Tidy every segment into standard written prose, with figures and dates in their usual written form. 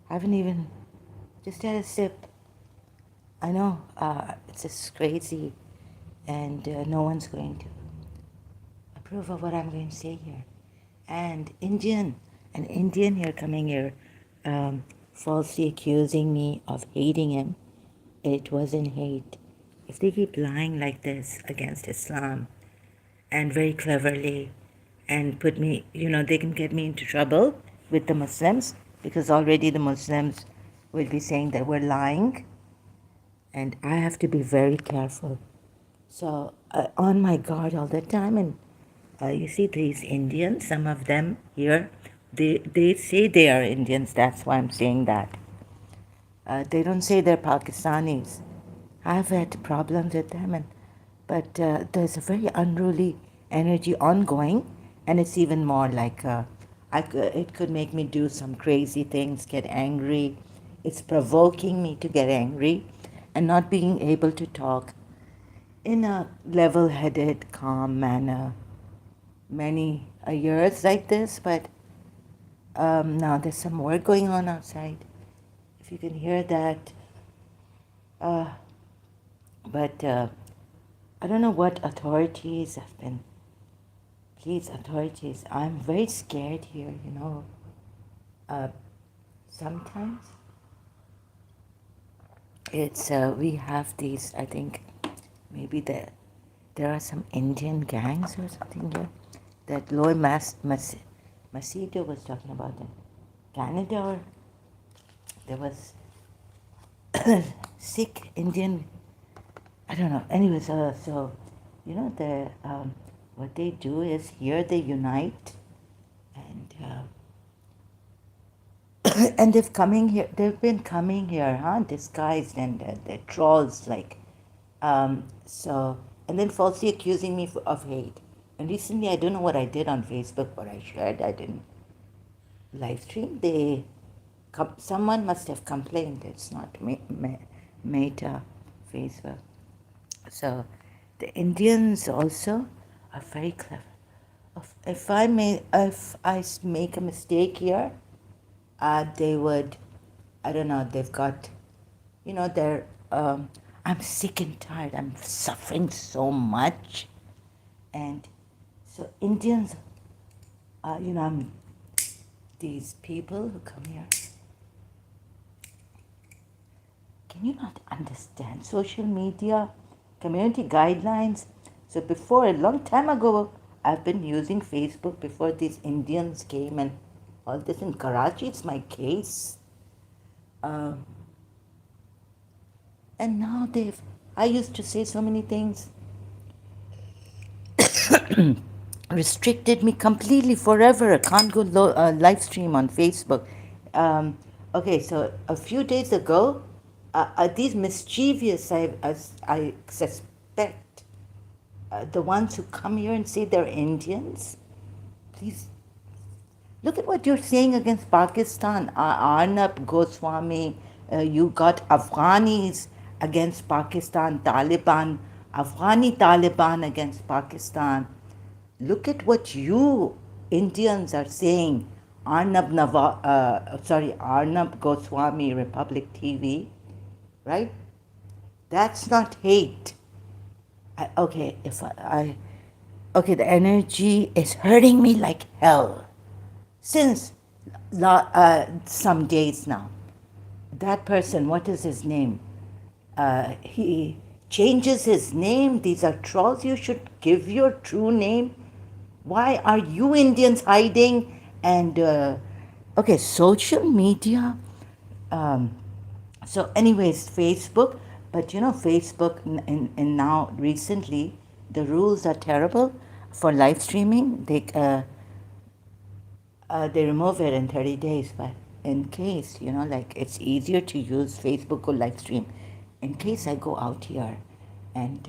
I haven't even just had a sip. I know it's just crazy, and no one's going to approve of what I'm going to say here. And an Indian here coming here, falsely accusing me of hating him. It wasn't hate. If they keep lying like this against Islam and very cleverly and put me, they can get me into trouble with the Muslims because already the Muslims will be saying that we're lying, and I have to be very careful. So on my guard all the time, and you see these Indians, some of them here, they say they are Indians. That's why I'm saying that. They don't say they're Pakistanis. I've had problems with them, but there's a very unruly energy ongoing, and it's even more like it could make me do some crazy things, get angry. It's provoking me to get angry, and not being able to talk in a level-headed, calm manner. Many years like this, but now there's some work going on outside. If you can hear that, uh, but I don't know what authorities have been. Please, authorities, I'm very scared here, Uh, sometimes it's, we have these, I think, maybe there are some Indian gangs or something here that Masido was talking about in Canada, or there was Sikh Indian, I don't know. Anyways, so the what they do is here they unite, and and they've been coming here, huh, disguised, and they're trolls, like, so, and then falsely accusing me of hate. And recently, I don't know what I did on Facebook, what I shared. I didn't live stream. Someone must have complained. It's not Meta, Facebook. So, the Indians also are very clever. If I make a mistake here, they would, I don't know, they've got, they're, I'm sick and tired. I'm suffering so much. And so Indians, I'm these people who come here. Can you not understand social media, community guidelines? So before, a long time ago, I've been using Facebook before these Indians came and all this in Karachi. It's my case. Um, and now I used to say so many things, restricted me completely forever. I can't go live stream on Facebook. Okay, so a few days ago, these mischievous, I suspect, the ones who come here and say they're Indians, please look at what you're saying against Pakistan. Arnab Goswami, you got Afghanis against Pakistan, Taliban, Afghani Taliban against Pakistan. Look at what you Indians are saying. Arnab Goswami, Republic TV, right? That's not hate. Okay, okay, the energy is hurting me like hell since some days now. That person, what is his name? He changes his name. These are trolls. You should give your true name. Why are you Indians hiding? And okay, social media. Um, so, anyways, Facebook. But Facebook, and now recently, the rules are terrible for live streaming. They remove it in 30 days, but in case, like, it's easier to use Facebook or live stream. In case I go out here and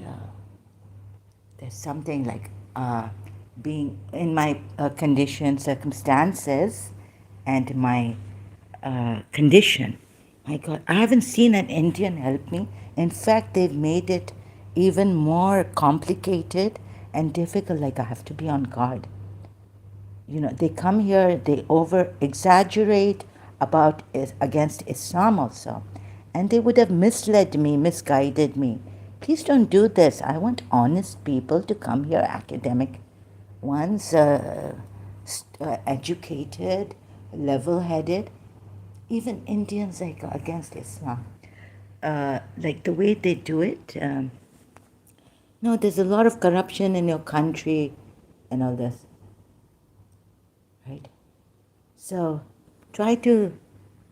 there's something like being in my condition, circumstances, and my condition. My God, I haven't seen an Indian help me. In fact, they've made it even more complicated and difficult, like I have to be on guard. They come here, they over exaggerate. about against Islam also, and they would have misled me, misguided me. Please don't do this. I want honest people to come here, academic ones, educated, level-headed. Even Indians like against Islam, like the way they do it. No, there's a lot of corruption in your country, and all this, right? So try to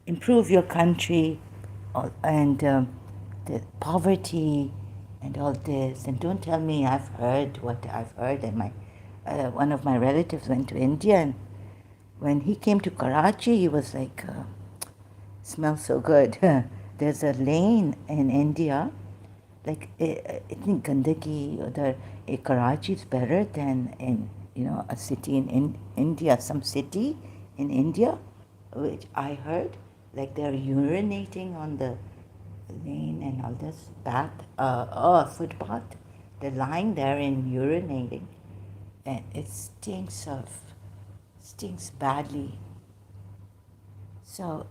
improve your country and the poverty and all this. And don't tell me I've heard what I've heard. And one of my relatives went to India, and when he came to Karachi, he was like, smells so good. There's a lane in India, like itni gandagi udhar. Karachi is better than in a city in India, some city in India, which I heard, like they're urinating on the lane and all this footpath. They're lying there and urinating, and it stinks badly. So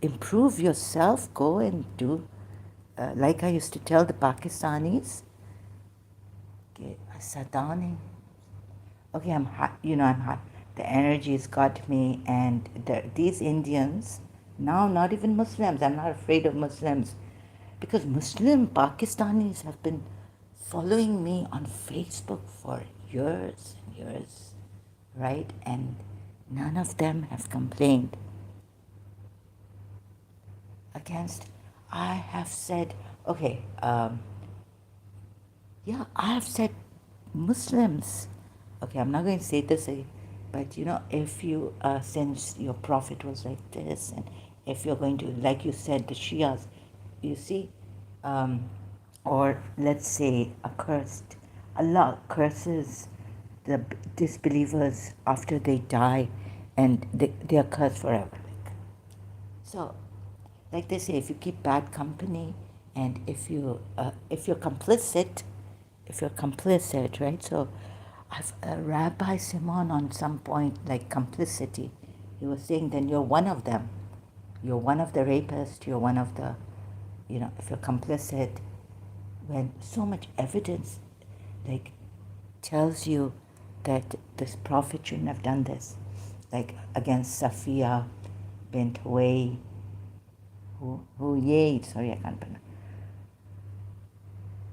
improve yourself. Go and do, like I used to tell the Pakistanis, Sadani. Okay, I'm hot. I'm hot. The energy's got me, and these Indians, now not even Muslims. I'm not afraid of Muslims, because Muslim Pakistanis have been following me on Facebook for years and years, right? And none of them have complained against. I have said, okay, yeah, I have said Muslims. Okay, I'm not going to say this, but if you, since your prophet was like this, and if you're going to, like you said, the Shias, you see, or let's say accursed, Allah curses the disbelievers after they die, and they are cursed forever. So, like they say, if you keep bad company, and if you're complicit, right? So, Rabbi Simon on some point, like complicity, he was saying, then you're one of them. You're one of the rapists. You're one of the, if you're complicit, when so much evidence, like, tells you that this prophet shouldn't have done this, like against Safiya bint Huway, sorry, I can't pronounce.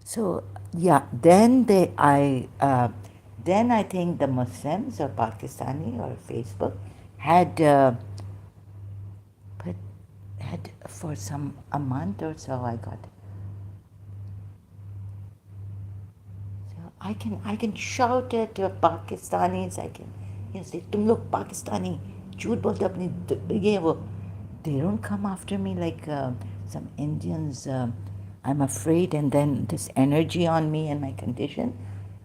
So yeah, then I think the Muslims or Pakistani or Facebook had for a month or so I got. So I can shout at Pakistanis. I can say, "Tum log Pakistani, jhoot bolte apni ye wo." They don't come after me like some Indians. I'm afraid, and then this energy on me and my condition.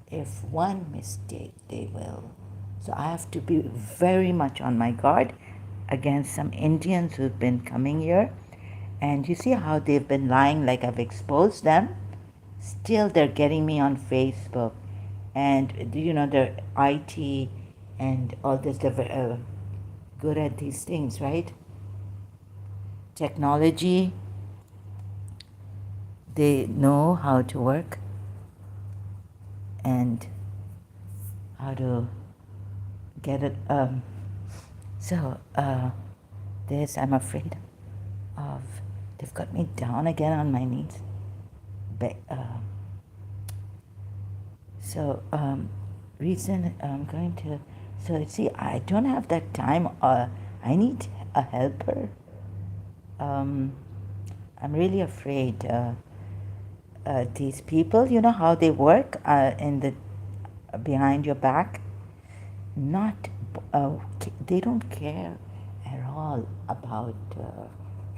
If one mistake, they will. So I have to be very much on my guard against some Indians who've been coming here. And you see how they've been lying, like I've exposed them. Still, they're getting me on Facebook. And, they're IT and all this, they're good at these things, right? Technology, they know how to work and how to get it. So this I'm afraid of. They've got me down again on my knees. So reason I'm going to. So see, I don't have that time. I need a helper. I'm really afraid. These people, you know how they work in the behind your back. They don't care at all about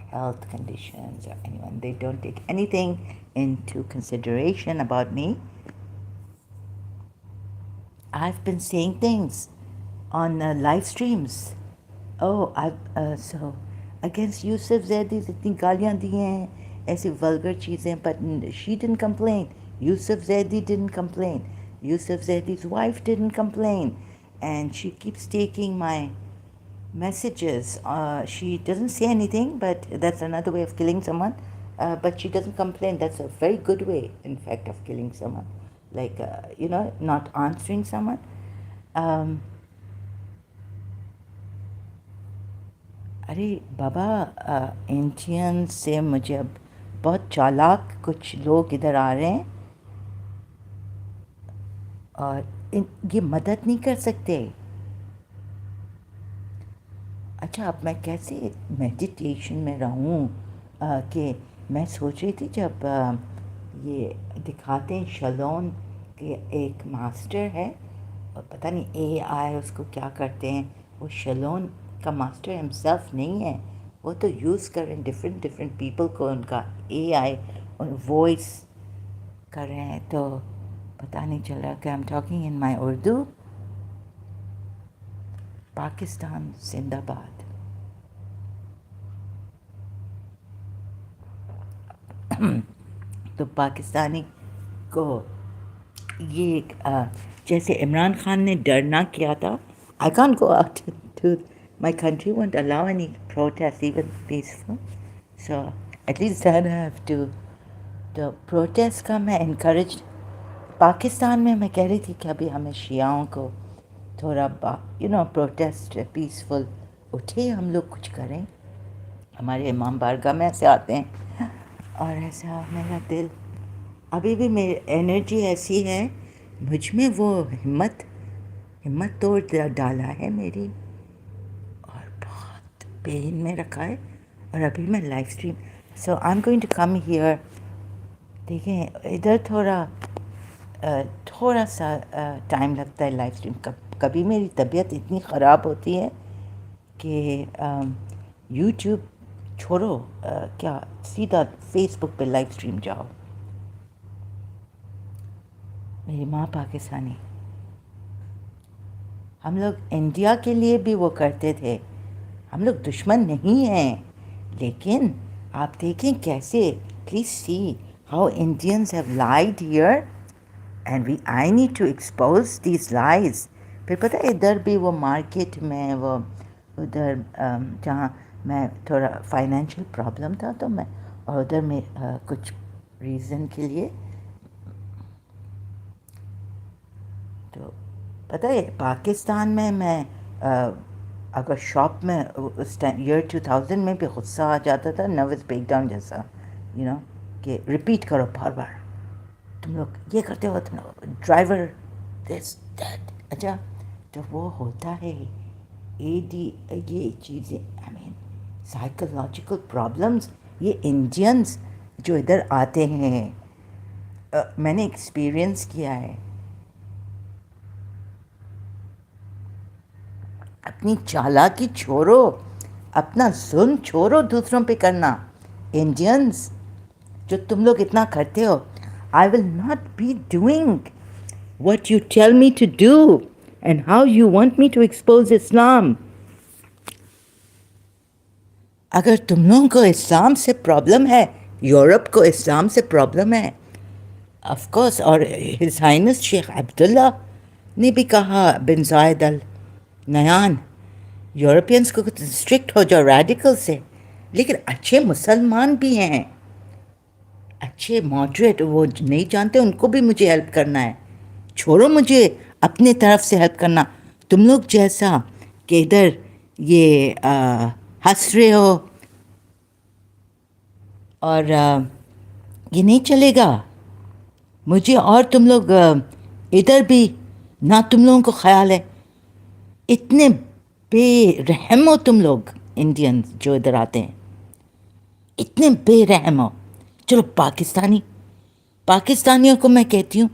health conditions or anyone. They don't take anything into consideration about me. I've been saying things on live streams. Oh, so against Yusuf Zaidi इतनी गालियाँ दी हैं, ऐसी vulgar चीज़ें, but she didn't complain. Yusuf Zaidi didn't complain. Yusuf Zaidi's wife didn't complain, and she keeps taking my messages. She doesn't say anything, but that's another way of killing someone. But she doesn't complain. That's a very good way, in fact, of killing someone. Like, not answering someone. Um, अरे बाबा, Indian से मुझे अब बहुत चालाक कुछ लोग इधर आ रहे हैं और ये मदद नहीं कर सकते। अच्छा, अब मैं कैसे मेडिटेशन में रहूं कि मैं सोच रही थी जब ये दिखाते हैं शलोन के एक मास्टर है और पता नहीं एआई उसको क्या करते हैं, वो शलोन का मास्टर हिमसेल्फ नहीं है, वो तो यूज़ कर रहे हैं डिफरेंट डिफरेंट पीपल को, उनका एआई और वॉइस कर रहे हैं। तो पता नहीं चल रहा कि I am talking in my Urdu. Pakistan जिंदाबाद। तो पाकिस्तानी को ये जैसे इमरान खान ने डर ना किया था, I can't go out to my country, won't allow any protest even peaceful, so at least I have to तो प्रोटेस्ट का मैं इनकरेज। पाकिस्तान में मैं कह रही थी कि अभी हमें शियाओं को थोड़ा प्रोटेस्ट पीसफुल उठे, हम लोग कुछ करें। हमारे इमाम बारगाह में ऐसे आते हैं और ऐसा मेरा दिल अभी भी, मेरी एनर्जी ऐसी है मुझ में, वो हिम्मत हिम्मत तोड़ डाला है मेरी और बहुत पेन में रखा है। और अभी मैं live stream, so I am going to come here. देखें इधर थोड़ा सा टाइम लगता है लाइव स्ट्रीम। कभी मेरी तबीयत इतनी ख़राब होती है कि यूट्यूब छोड़ो, क्या सीधा फेसबुक पे लाइव स्ट्रीम जाओ। मेरी माँ पाकिस्तानी, हम लोग इंडिया के लिए भी वो करते थे, हम लोग दुश्मन नहीं हैं, लेकिन आप देखें कैसे, please see how Indians have lied here and we I need to expose these lies. फिर पता है इधर भी वो मार्केट में वो उधर जहाँ मैं थोड़ा फाइनेंशियल प्रॉब्लम था तो मैं, और उधर में कुछ रीज़न के लिए, तो पता है पाकिस्तान में मैं अगर शॉप में उस टाइम ईयर 2000 में भी गुस्सा आ जाता था, नर्वस ब्रेकडाउन जैसा, कि रिपीट करो बार बार, तुम लोग ये करते हो, तुम लोग ड्राइवर दिस दैट। अच्छा, तो वो होता है एडी, ये चीज़ें, आई मीन साइकोलॉजिकल प्रॉब्लम्स, ये इंडियंस जो इधर आते हैं, मैंने एक्सपीरियंस किया है। अपनी चालाकी छोड़ो, अपना जुल्म छोड़ो दूसरों पे करना। इंडियंस जो तुम लोग इतना करते हो, I will not be doing what you tell me to do and how you want me to expose Islam. अगर तुम लोगों को इस्लाम से प्रॉब्लम है, यूरोप को इस्लाम से प्रॉब्लम है, ऑफ कोर्स, और हिज हाइनेस शेख अब्दुल्ला ने भी कहा, बिन जायद अल नयान, यूरोपियंस को स्ट्रिक्ट हो जाओ रेडिकल से, लेकिन अच्छे मुसलमान भी हैं, अच्छे मॉडरेट, वो नहीं जानते उनको भी मुझे हेल्प करना है। छोड़ो मुझे अपनी तरफ से हेल्प करना। तुम लोग जैसा कि इधर ये हंस रहे हो और ये नहीं चलेगा मुझे। और तुम लोग इधर भी ना, तुम लोगों को ख्याल है, इतने बेरहम हो तुम लोग इंडियंस जो इधर आते हैं, इतने बेरहम हो। चलो पाकिस्तानियों को मैं कहती हूँ,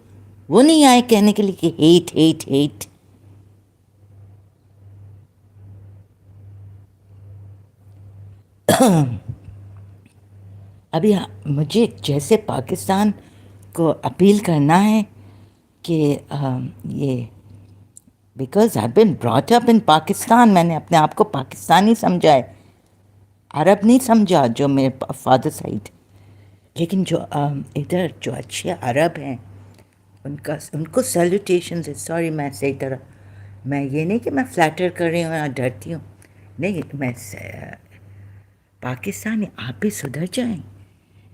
वो नहीं आए कहने के लिए कि हेट हेट हेट। अभी मुझे जैसे पाकिस्तान को अपील करना है कि ये, because I been brought up in Pakistan, मैंने अपने आप को पाकिस्तानी समझा है, अरब नहीं समझा जो मेरे फादर साइड। लेकिन जो इधर जो अच्छे अरब हैं, उनको सैल्यूटेशन है। सॉरी, मैं सही तरह, मैं ये नहीं कि मैं फ्लैटर कर रही हूँ या डरती हूँ, नहीं, पाकिस्तानी आप भी सुधर जाएं,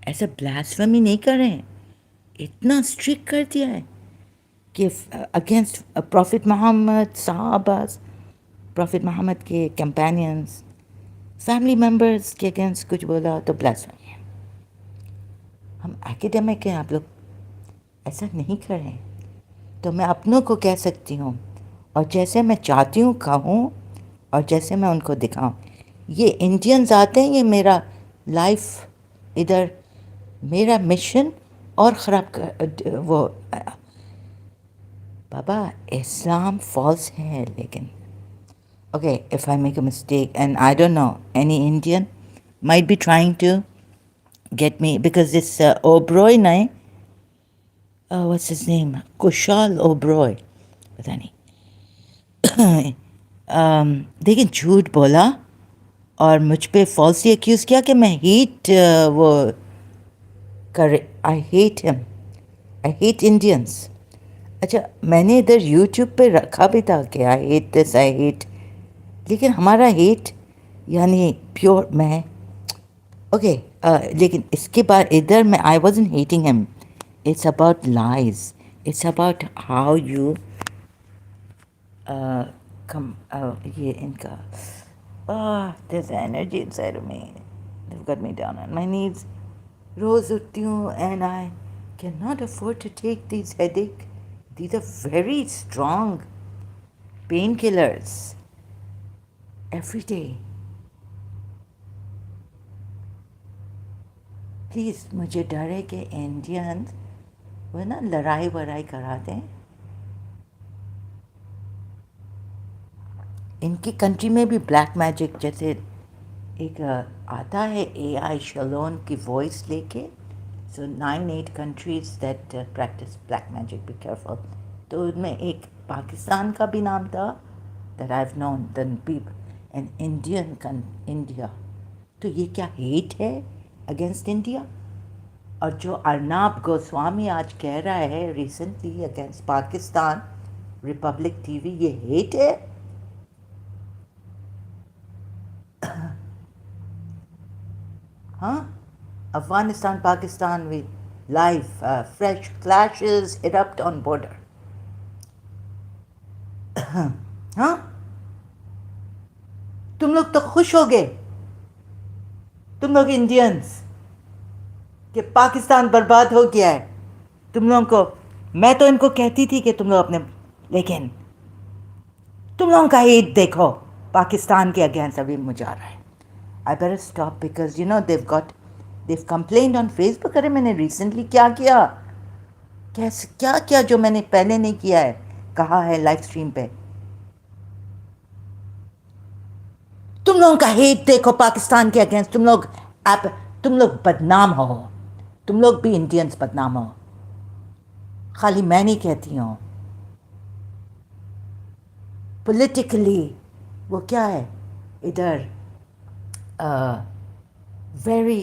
ऐसा ब्लास्फेमी नहीं करें। इतना स्ट्रिक्ट कर दिया है कि अगेंस्ट प्रॉफिट मोहम्मद, सहाबास, प्रॉफिट मोहम्मद के कंपेनियंस, फैमिली मेम्बर्स के अगेंस्ट कुछ बोला तो ब्लास्फेमी है। हम एकेडमिक हैं, आप लोग ऐसा नहीं करें। तो मैं अपनों को कह सकती हूँ, और जैसे मैं चाहती हूँ कहूँ, और जैसे मैं उनको दिखाऊँ। ये इंडियंस आते हैं, ये मेरा लाइफ इधर, मेरा मिशन और ख़राब कर वो बाबा, इस्लाम फॉल्स है लेकिन okay, if I make a mistake and I don't no, any Indian might be trying to get me because this Oberoi nahi, what's his name, Kushal Oberoi, पता नहीं देखिए झूठ बोला और मुझ पे फॉल्सली एक्यूज़ किया कि मैं हीट वो कर, I hate him, I hate Indians. अच्छा, मैंने इधर यूट्यूब पे रखा भी था कि I hate this, I hate, लेकिन हमारा हेट यानी प्योर मैं ओके लेकिन इसके बाद इधर मैं आई wasn't hating him, it's about lies, it's about how you come ये इनका there's energy inside of me, they've got me down on my knees, रोज़ उठती हूँ and I cannot afford to take these headache, these are very strong painkillers every day. Please, मुझे डर है कि Indians वो ना लड़ाई वड़ाई कराते हैं। इनकी कंट्री में भी ब्लैक मैजिक जैसे एक आता है एआई शलोन की वॉइस लेके, so 9-8 countries that practice black magic, be careful. तो उनमें एक पाकिस्तान का भी नाम था that I have known, than people and India. तो ये क्या हेट है अगेंस्ट इंडिया? और जो अर्नाब गोस्वामी आज कह रहा है recently against Pakistan, Republic TV, ये हेट है? हाँ, Afghanistan, Pakistan, we live fresh clashes erupt on border. हाँ, तुम लोग तो खुश हो गए, तुम लोग इंडियंस, कि पाकिस्तान बर्बाद हो गया है। तुम लोगों को मैं तो इनको कहती थी कि तुम लोग अपने, लेकिन तुम लोगों का हेट देखो पाकिस्तान के अगेंस्ट अभी मुझे आ रहा है। I better stop because you know they've complained on Facebook। अरे मैंने रिसेंटली क्या किया, कैसे क्या किया जो मैंने पहले नहीं किया है, कहा है लाइव स्ट्रीम पे। तुम लोगों का हेट देखो पाकिस्तान के अगेंस्ट, तुम लोग बदनाम हो, तुम लोग भी इंडियंस बदनाम हो, खाली मैं नहीं कहती हूँ। पॉलिटिकली वो क्या है इधर, वेरी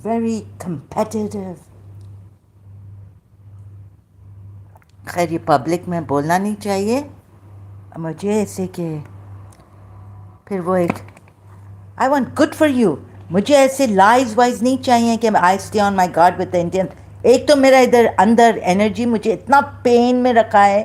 वेरी कंपेटिटिव। खैर ये पब्लिक में बोलना नहीं चाहिए मुझे ऐसे कि फिर वो एक I want good for you, मुझे ऐसे लाइज वाइज नहीं चाहिए कि I stay on my guard with the Indian. एक तो मेरा इधर अंदर एनर्जी मुझे इतना पेन में रखा है।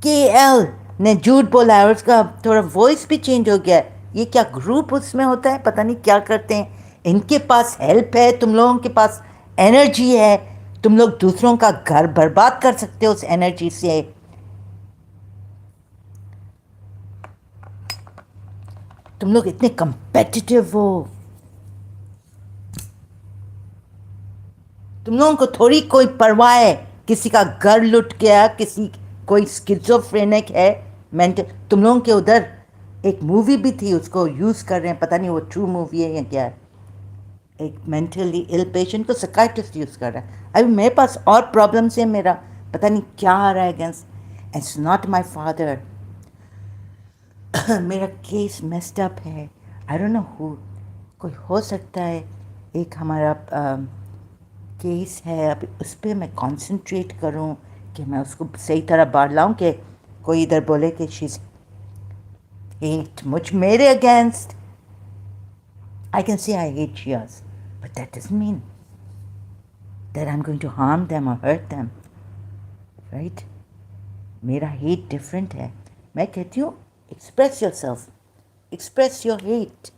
के एल ने झूठ बोला है और उसका थोड़ा वॉइस भी चेंज हो गया है। ये क्या ग्रुप उसमें होता है, पता नहीं क्या करते हैं। इनके पास हेल्प है, तुम लोगों के पास एनर्जी है, तुम लोग दूसरों का घर बर्बाद कर सकते हो उस एनर्जी से। तुम लोग इतने कंपेटिटिव हो, तुम लोगों को थोड़ी कोई परवाह है किसी का घर लुट गया, किसी कोई स्किज़ोफ्रेनिक है मेंटल। तुम लोगों के उधर एक मूवी भी थी, उसको यूज़ कर रहे हैं, पता नहीं वो ट्रू मूवी है या क्या है। एक मेंटली इल पेशेंट को साइकियाट्रिस्ट यूज़ कर रहा है। अभी मेरे पास और प्रॉब्लम्स है, मेरा पता नहीं क्या आ रहा है against, it's not my father. मेरा केस मेस्ड अप है, आई डोंट नो हु, कोई हो सकता है। एक हमारा केस है, अभी उस पर मैं कंसंट्रेट करूं कि मैं उसको सही तरह बाढ़ लाऊं कि कोई इधर बोले कि शीज hate मुझ मेरे against. I can say I hate Shias, but that doesn't mean that I'm going to harm them or hurt them, right? मेरा hate different है. मैं कहती हूँ express yourself, express your hate.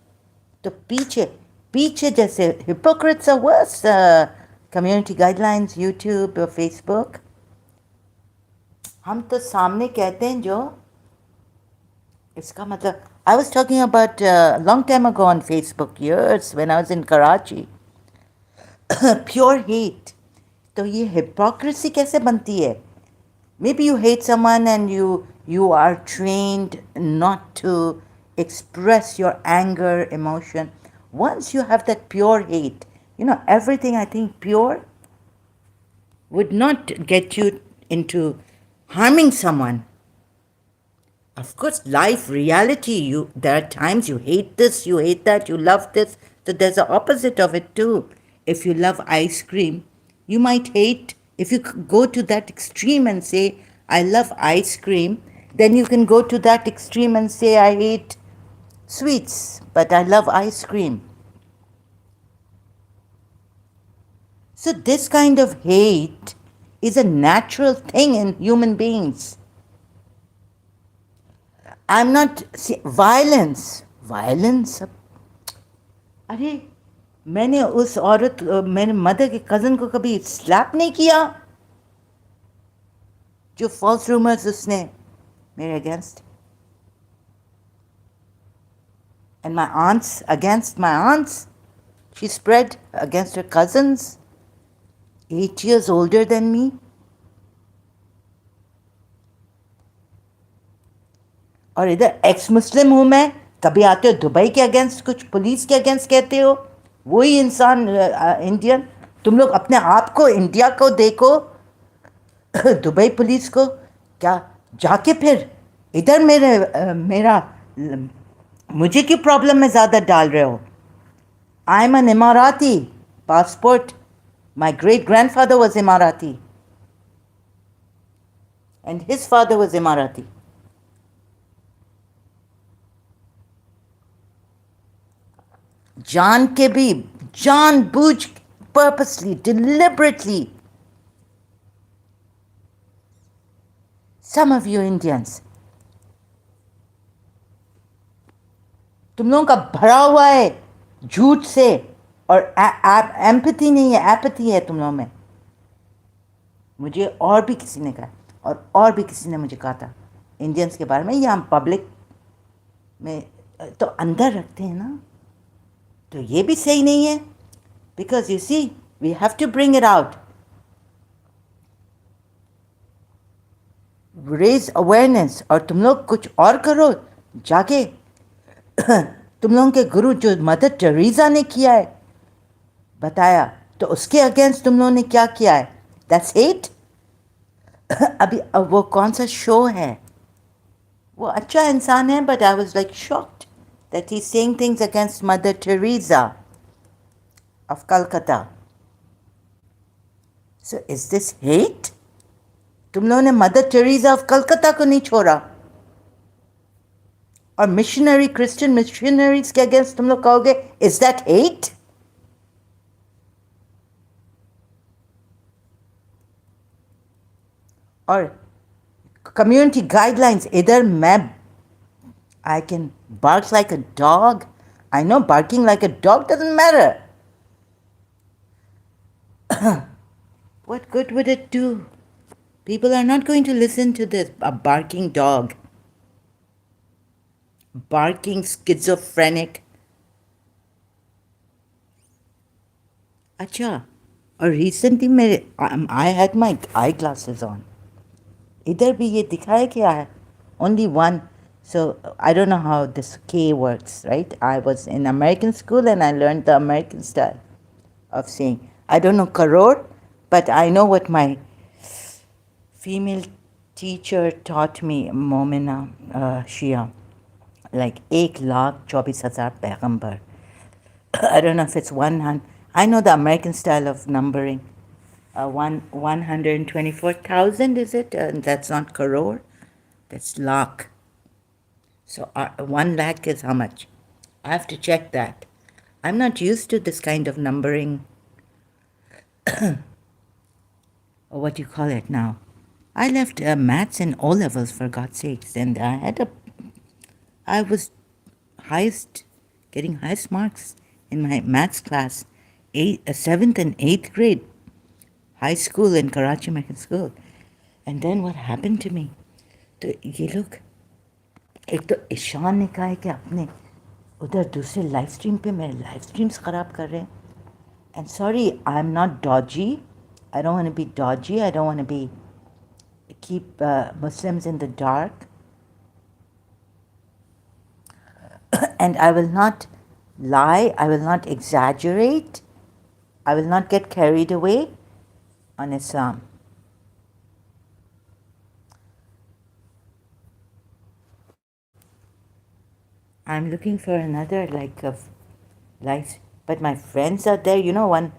तो पीछे पीछे जैसे hypocrites are worse. Community guidelines, YouTube or Facebook. हम तो सामने कहते हैं जो इसका मतलब I was talking about a long time ago on Facebook, years when I was in Karachi. Pure hate. तो ये hypocrisy कैसे बनती है? Maybe you hate someone and you are trained not to express your anger, emotion. Once you have that pure hate, everything I think pure would not get you into harming someone. Of course, life, reality, there are times you hate this, you hate that, you love this. So there's the opposite of it too. If you love ice cream, you might hate, if you go to that extreme and say, I love ice cream, then you can go to that extreme and say, I hate sweets, but I love ice cream. So this kind of hate is a natural thing in human beings. I'm not violence. अरे मैंने उस औरत मेरे mother के cousin को कभी slab नहीं किया जो फॉल्स रूमर्स उसने मेरे against. And my aunts, against my aunts, she spread against her cousins, 8 years older than me. और इधर एक्स मुस्लिम हूँ मैं, कभी आते हो दुबई के अगेंस्ट कुछ पुलिस के अगेंस्ट कहते हो. वही इंसान इंडियन. तुम लोग अपने आप को इंडिया को देखो, दुबई पुलिस को क्या जाके फिर इधर मेरा मुझे क्यों प्रॉब्लम में ज़्यादा डाल रहे हो. I am an Emirati passport. My great grandfather was Emirati and his father was Emirati. जान के भी, जानबूझ, purposely, deliberately. Some of you Indians, तुम लोगों का भरा हुआ है झूठ से और एम्पैथी नहीं है, एपैथी है तुम लोगों में. मुझे और भी किसी ने कहा और भी किसी ने मुझे कहा था इंडियंस के बारे में, ये हम पब्लिक में तो अंदर रखते हैं ना, तो ये भी सही नहीं है. Because you see we have to bring it out, raise awareness. और तुम लोग कुछ और करो जाके. तुम लोगों के गुरु जो मदर टेरेसा ने किया है बताया, तो उसके अगेंस्ट तुम लोगों ने क्या किया है? That's hate. अभी वो कौन सा शो है, वो अच्छा इंसान है, but I was like shocked that he's saying things against Mother Teresa of Calcutta. So is this hate? तुम लोगों ने मदर टेरेसा ऑफ कलकत्ता को नहीं छोड़ा, और मिशनरी क्रिश्चियन मिशनरीज के अगेंस्ट तुम लोग कहोगे इज दैट हेट? और कम्युनिटी गाइडलाइंस, इधर मैं I can bark like a dog. I know barking like a dog doesn't matter. What good would it do? People are not going to listen to this. A barking dog. Barking schizophrenic. अच्छा, और recently I had my eyeglasses on. इधर भी ये दिखाया क्या है? Only one. So I don't know how this K works, right? I was in American school and I learned the American style of saying. I don't know crore, but I know what my female teacher taught me, Momina Shia, like 1,24,000 पैगंबर. I don't know if it's 100. I know the American style of numbering. 124,000, is it? That's not crore, that's lakh. So 1 lakh is how much? I have to check that. I'm not used to this kind of numbering, or what do you call it now. I left maths in O levels, for God's sakes, and I was highest, getting highest marks in my maths class, 7th and 8th grade, high school in Karachi American School. And then what happened to me? तो ये लोग, एक तो ईशान ने कहा है कि अपने उधर दूसरे लाइव स्ट्रीम पे मेरे लाइव स्ट्रीम्स ख़राब कर रहे हैं. And sorry, I'm not dodgy. I don't want to be dodgy. I don't want to be keep Muslims in the dark. And I will not lie. I will not exaggerate. I will not get carried away on Islam. I'm looking for another life, but my friends are there. You know,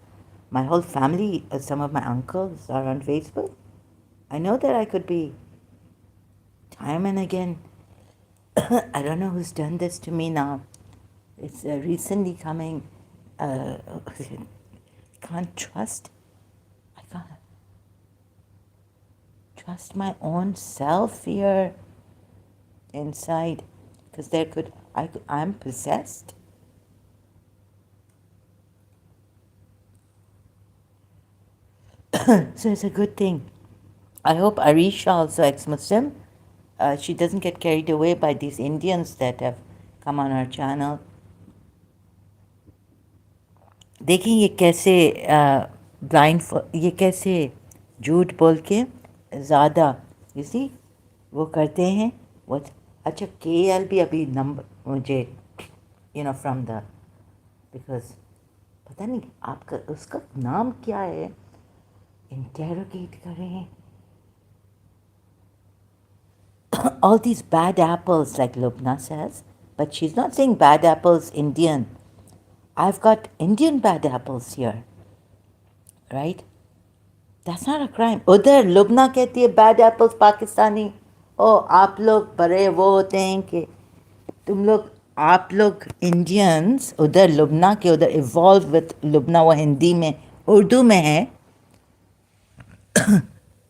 my whole family, some of my uncles are on Facebook. I know that I could be time and again. I don't know who's done this to me now. It's recently coming. Can't trust. I can't trust my own self here inside, because I'm possessed. So it's a good thing. I hope Arisha, also ex-Muslim, she doesn't get carried away by these Indians that have come on our channel. देखिए ये कैसे ये कैसे झूठ बोल के ज़्यादा इसी वो करते हैं. वो अच्छा KL भी अभी नंबर मुझे फ्रॉम द बिकॉज पता नहीं आपका उसका नाम क्या है, इंटेरोगेट कर रहे हैं. All these bad apples, like Lubna says, but she's not saying bad apples Indian. I've got Indian bad apples here, right? That's not a crime. उधर लुबना कहती है bad apples पाकिस्तानी. ओ आप लोग बड़े वो होते हैं कि आप लोग इंडियंस उधर लुबना के उधर इवॉल्व विथ लुबना, वो हिंदी में उर्दू में है.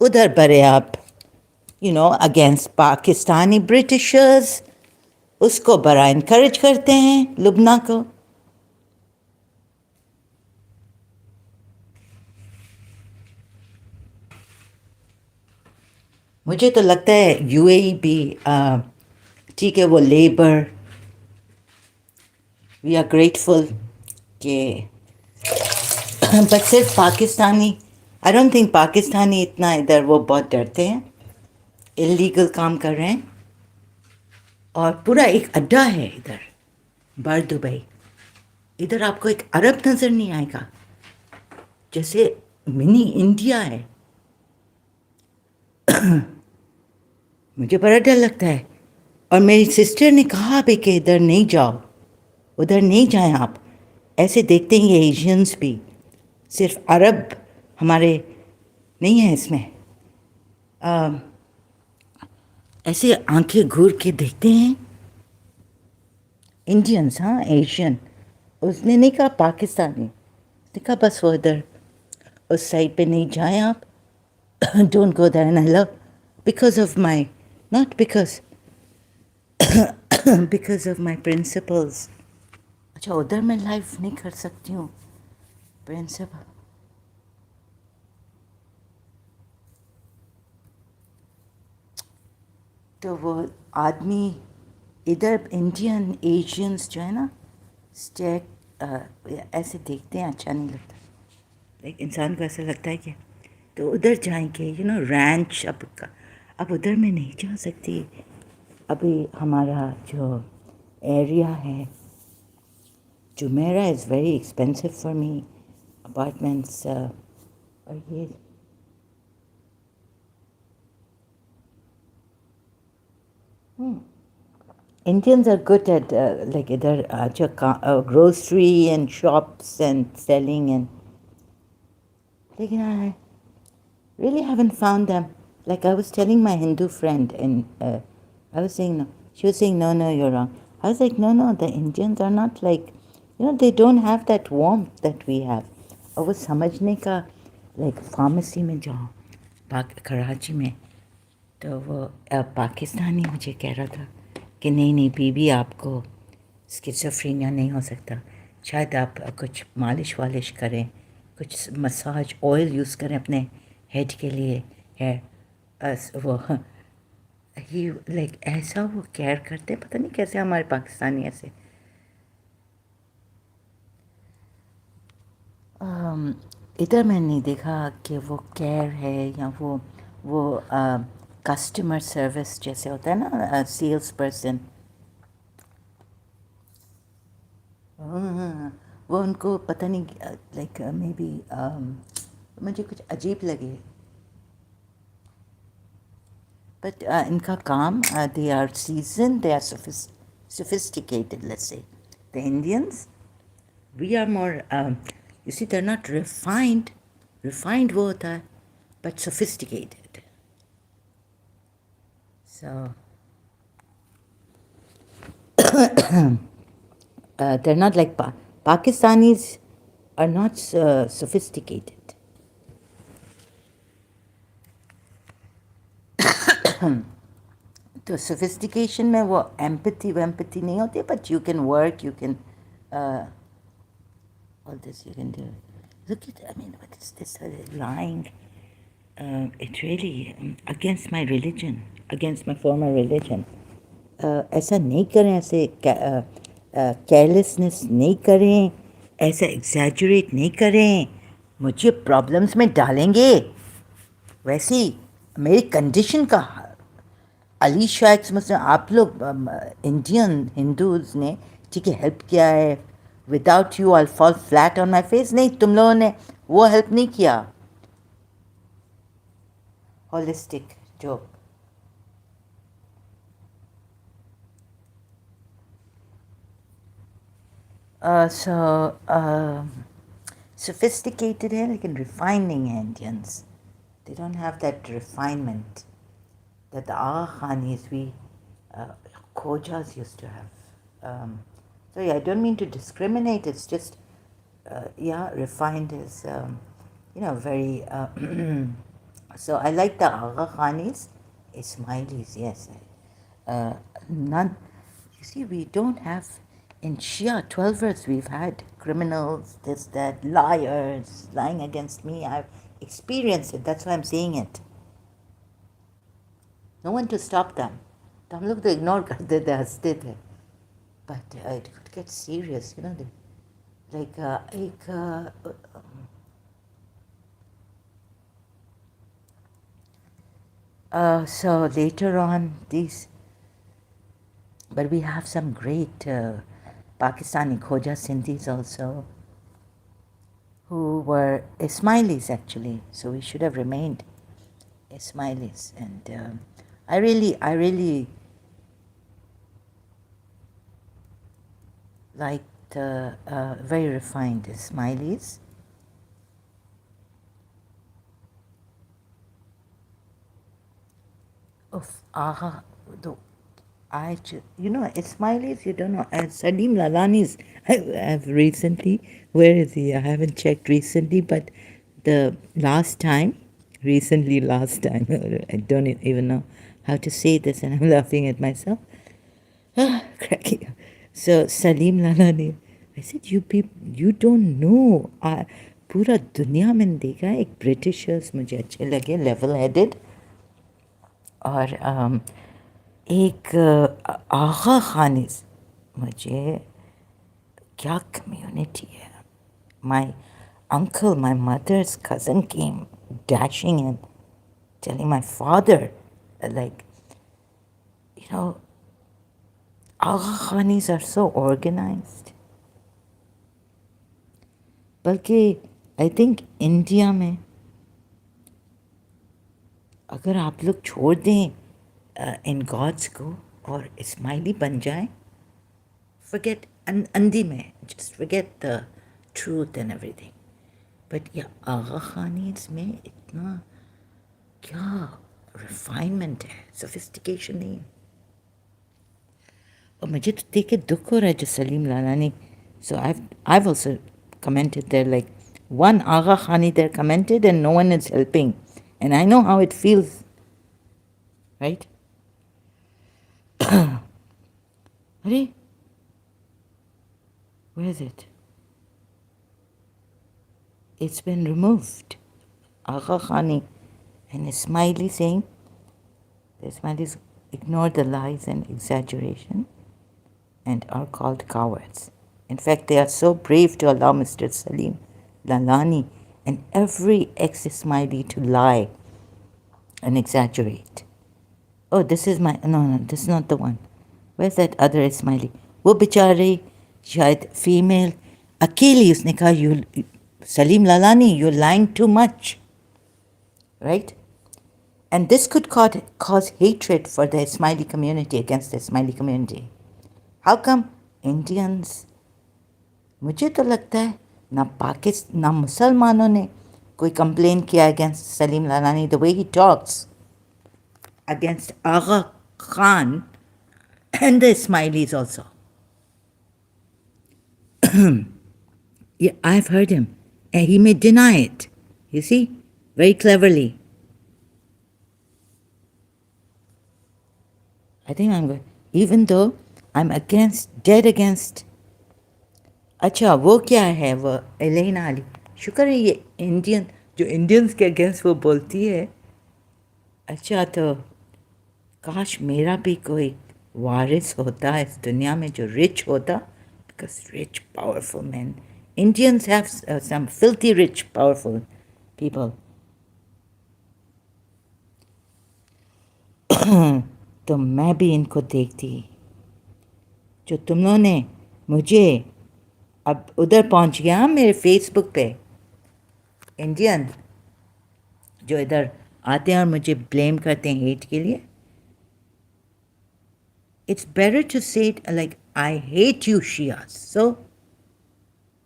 उधर बड़े आप अगेंस्ट पाकिस्तानी ब्रिटिशर्स, उसको बड़ा इनकरेज करते हैं लुबना को. मुझे तो लगता है यूएई भी ठीक है, वो लेबर, वी आर ग्रेटफुल के बट सिर्फ Pakistani, I don't think Pakistani इतना इधर वो बहुत डरते हैं, इलीगल काम कर रहे हैं. और पूरा एक अड्डा है इधर बार दुबई. इधर आपको एक अरब नज़र नहीं आएगा, जैसे मिनी इंडिया है. मुझे बड़ा डर लगता है. और मेरी सिस्टर ने कहा भी कि इधर नहीं जाओ, उधर नहीं जाएं आप. ऐसे देखते हैं ये एशियंस भी, सिर्फ अरब हमारे नहीं है इसमें. ऐसे आंखें घूर के देखते हैं इंडियंस. हाँ, एशियन. उसने नहीं कहा पाकिस्तानी, उसने कहा बस वो इधर उस साइड पे नहीं जाएं आप. Don't go there. And I love because of my, not because because of my principles. अच्छा उधर मैं लाइव नहीं कर सकती हूँ प्रिंसिपल. तो वो आदमी इधर इंडियन एशियंस जो है ना स्टेक ऐसे देखते हैं, अच्छा नहीं लगता. लाइक इंसान को ऐसा लगता है कि तो उधर जाएंगे रैंच. अब उधर मैं नहीं जा सकती. अभी हमारा जो एरिया है Jumeirah is very expensive for me. Apartments और ये Indians are good at like either grocery and shops and selling and लेकिन Really haven't found them. Like I was telling my Hindu friend, and I was saying no. She was saying no, no, you're wrong. I was like, no, no, the Indians are not like, they don't have that warmth that we have. और वो समझने का, like pharmacy में जाओ, कराची में, तो वो पाकिस्तानी मुझे कह रहा था कि नहीं नहीं बीबी, आपको स्किज़ोफ्रेनिया नहीं हो सकता, शायद आप कुछ मालिश वालिश करें, कुछ मसाज ऑयल यूज़ करें अपने हेड के लिए, हेयर वो ही लाइक ऐसा वो केयर करते, पता नहीं कैसे हमारे पाकिस्तानी ऐसे। इधर मैंने नहीं देखा कि वो केयर है या वो कस्टमर सर्विस जैसे होता है ना, सेल्स पर्सन, वो उनको पता नहीं, लाइक मे बी मुझे कुछ अजीब लगे, बट इनका काम, they are seasoned, they are sophisticated, let's say. The Indians, we are more, you see, they're not refined. Refined वो होता है, but sophisticated. So, they're not like Pakistanis are not sophisticated. तो sophistication में वो empathy नहीं होती, but you can work, you can all this you can do. Look at, I mean, what is this lying? It's really against my religion, against my former religion. ऐसा नहीं करें, ऐसे carelessness नहीं करें, ऐसा एग्जैजरेट नहीं करें, मुझे प्रॉब्लम्स में डालेंगे। वैसे ही मेरी कंडीशन का अली शाह एक्स आप लोग इंडियन हिंदूज ने ठीक है हेल्प किया है, without you I fall flat on my face, नहीं, तुम लोगों ने वो हेल्प नहीं किया। Holistic joke. Sophisticated है लेकिन refining है Indians. They don't have that refinement that the Agha Khanis, we Khojas used to have. Sorry, I don't mean to discriminate. It's just, yeah, refined is, very. So I like the Agha Khanis, Ismailis, yes. None. You see, we don't have in Shia 12 words. We've had criminals, this, that, liars, lying against me. I've experienced it. That's why I'm saying it. No one to stop them. तो हम लोग तो ignore करते थे, हंसते थे, but it could get serious, like एक so later on these, but we have some great Pakistani Khoja Sindhis also who were Ismailis actually, so we should have remained Ismailis, and I really liked very refined Ismailis. Of Aha, Ismailis, you don't know. Salim Lalani's, I've recently, where is he? I haven't checked recently, but the last time, I don't even know how to say this, and I'm laughing at myself. Cracking up. So Salim Lalani, I said, you people, you don't know. पूरा दुनिया में देखा, एक Britishers मुझे अच्छे लगे, level headed, और एक आगा खानिस, मुझे क्या कम्युनिटी है. My uncle, my mother's cousin came dashing in, telling my father, like, Agha Khanis are so organized. बल्कि आई थिंक इंडिया में अगर आप लोग छोड़ दें इन गॉड्स को और इस्माइली बन जाएं, forget अंधी में, just forget the truth and everything. But yeah, आगा खानीज में इतना क्या रिफाइनमेंट है, सोफिस्टिकेशन नहीं. और मुझे तो देख के दुख हो रहा है जो Salim Lalani. So I've also commented there, like one Agha Khani there commented and no one is helping, and I know how it feels, right? Hurry, where is it? It's been removed. Agha Khani and a smiley saying, the smileys ignore the lies and exaggeration and are called cowards. In fact, they are so brave to allow Mr. Salim Lalani and every ex-Ismaili to lie and exaggerate. Oh, this is my... No, this is not the one. Where's that other Ismaili? वो बेचारी शायद female अकेली उसने कहा, you Salim Lalani, you're lying too much. Right? And this could cause hatred for the Ismaili community against the Ismaili community. How come Indians... मुझे तो लगता है ना मुसलमानों ने कोई कंप्लेन किया against Salim Lalani, the way he talks against Agha Khan and the Ismailis also. Yeah, I've heard him. And he may deny it. You see? Very cleverly. I think I'm going... Even though I'm dead against... अच्छा वो क्या है वो Elena Ali? शुक्र है ये Indian, जो Indians के अगेंस्ट वो बोलती है. अच्छा तो काश मेरा भी कोई वारिस होता इस दुनिया में जो रिच होता, because rich powerful man, Indians have some filthy rich powerful people. तो मैं भी इनको देखती जो तुम लोगों ने मुझे... अब उधर पहुंच गया मेरे फेसबुक पे इंडियन जो इधर आते हैं और मुझे ब्लेम करते हैं हेट के लिए. It's better to say it like, I hate you Shias, so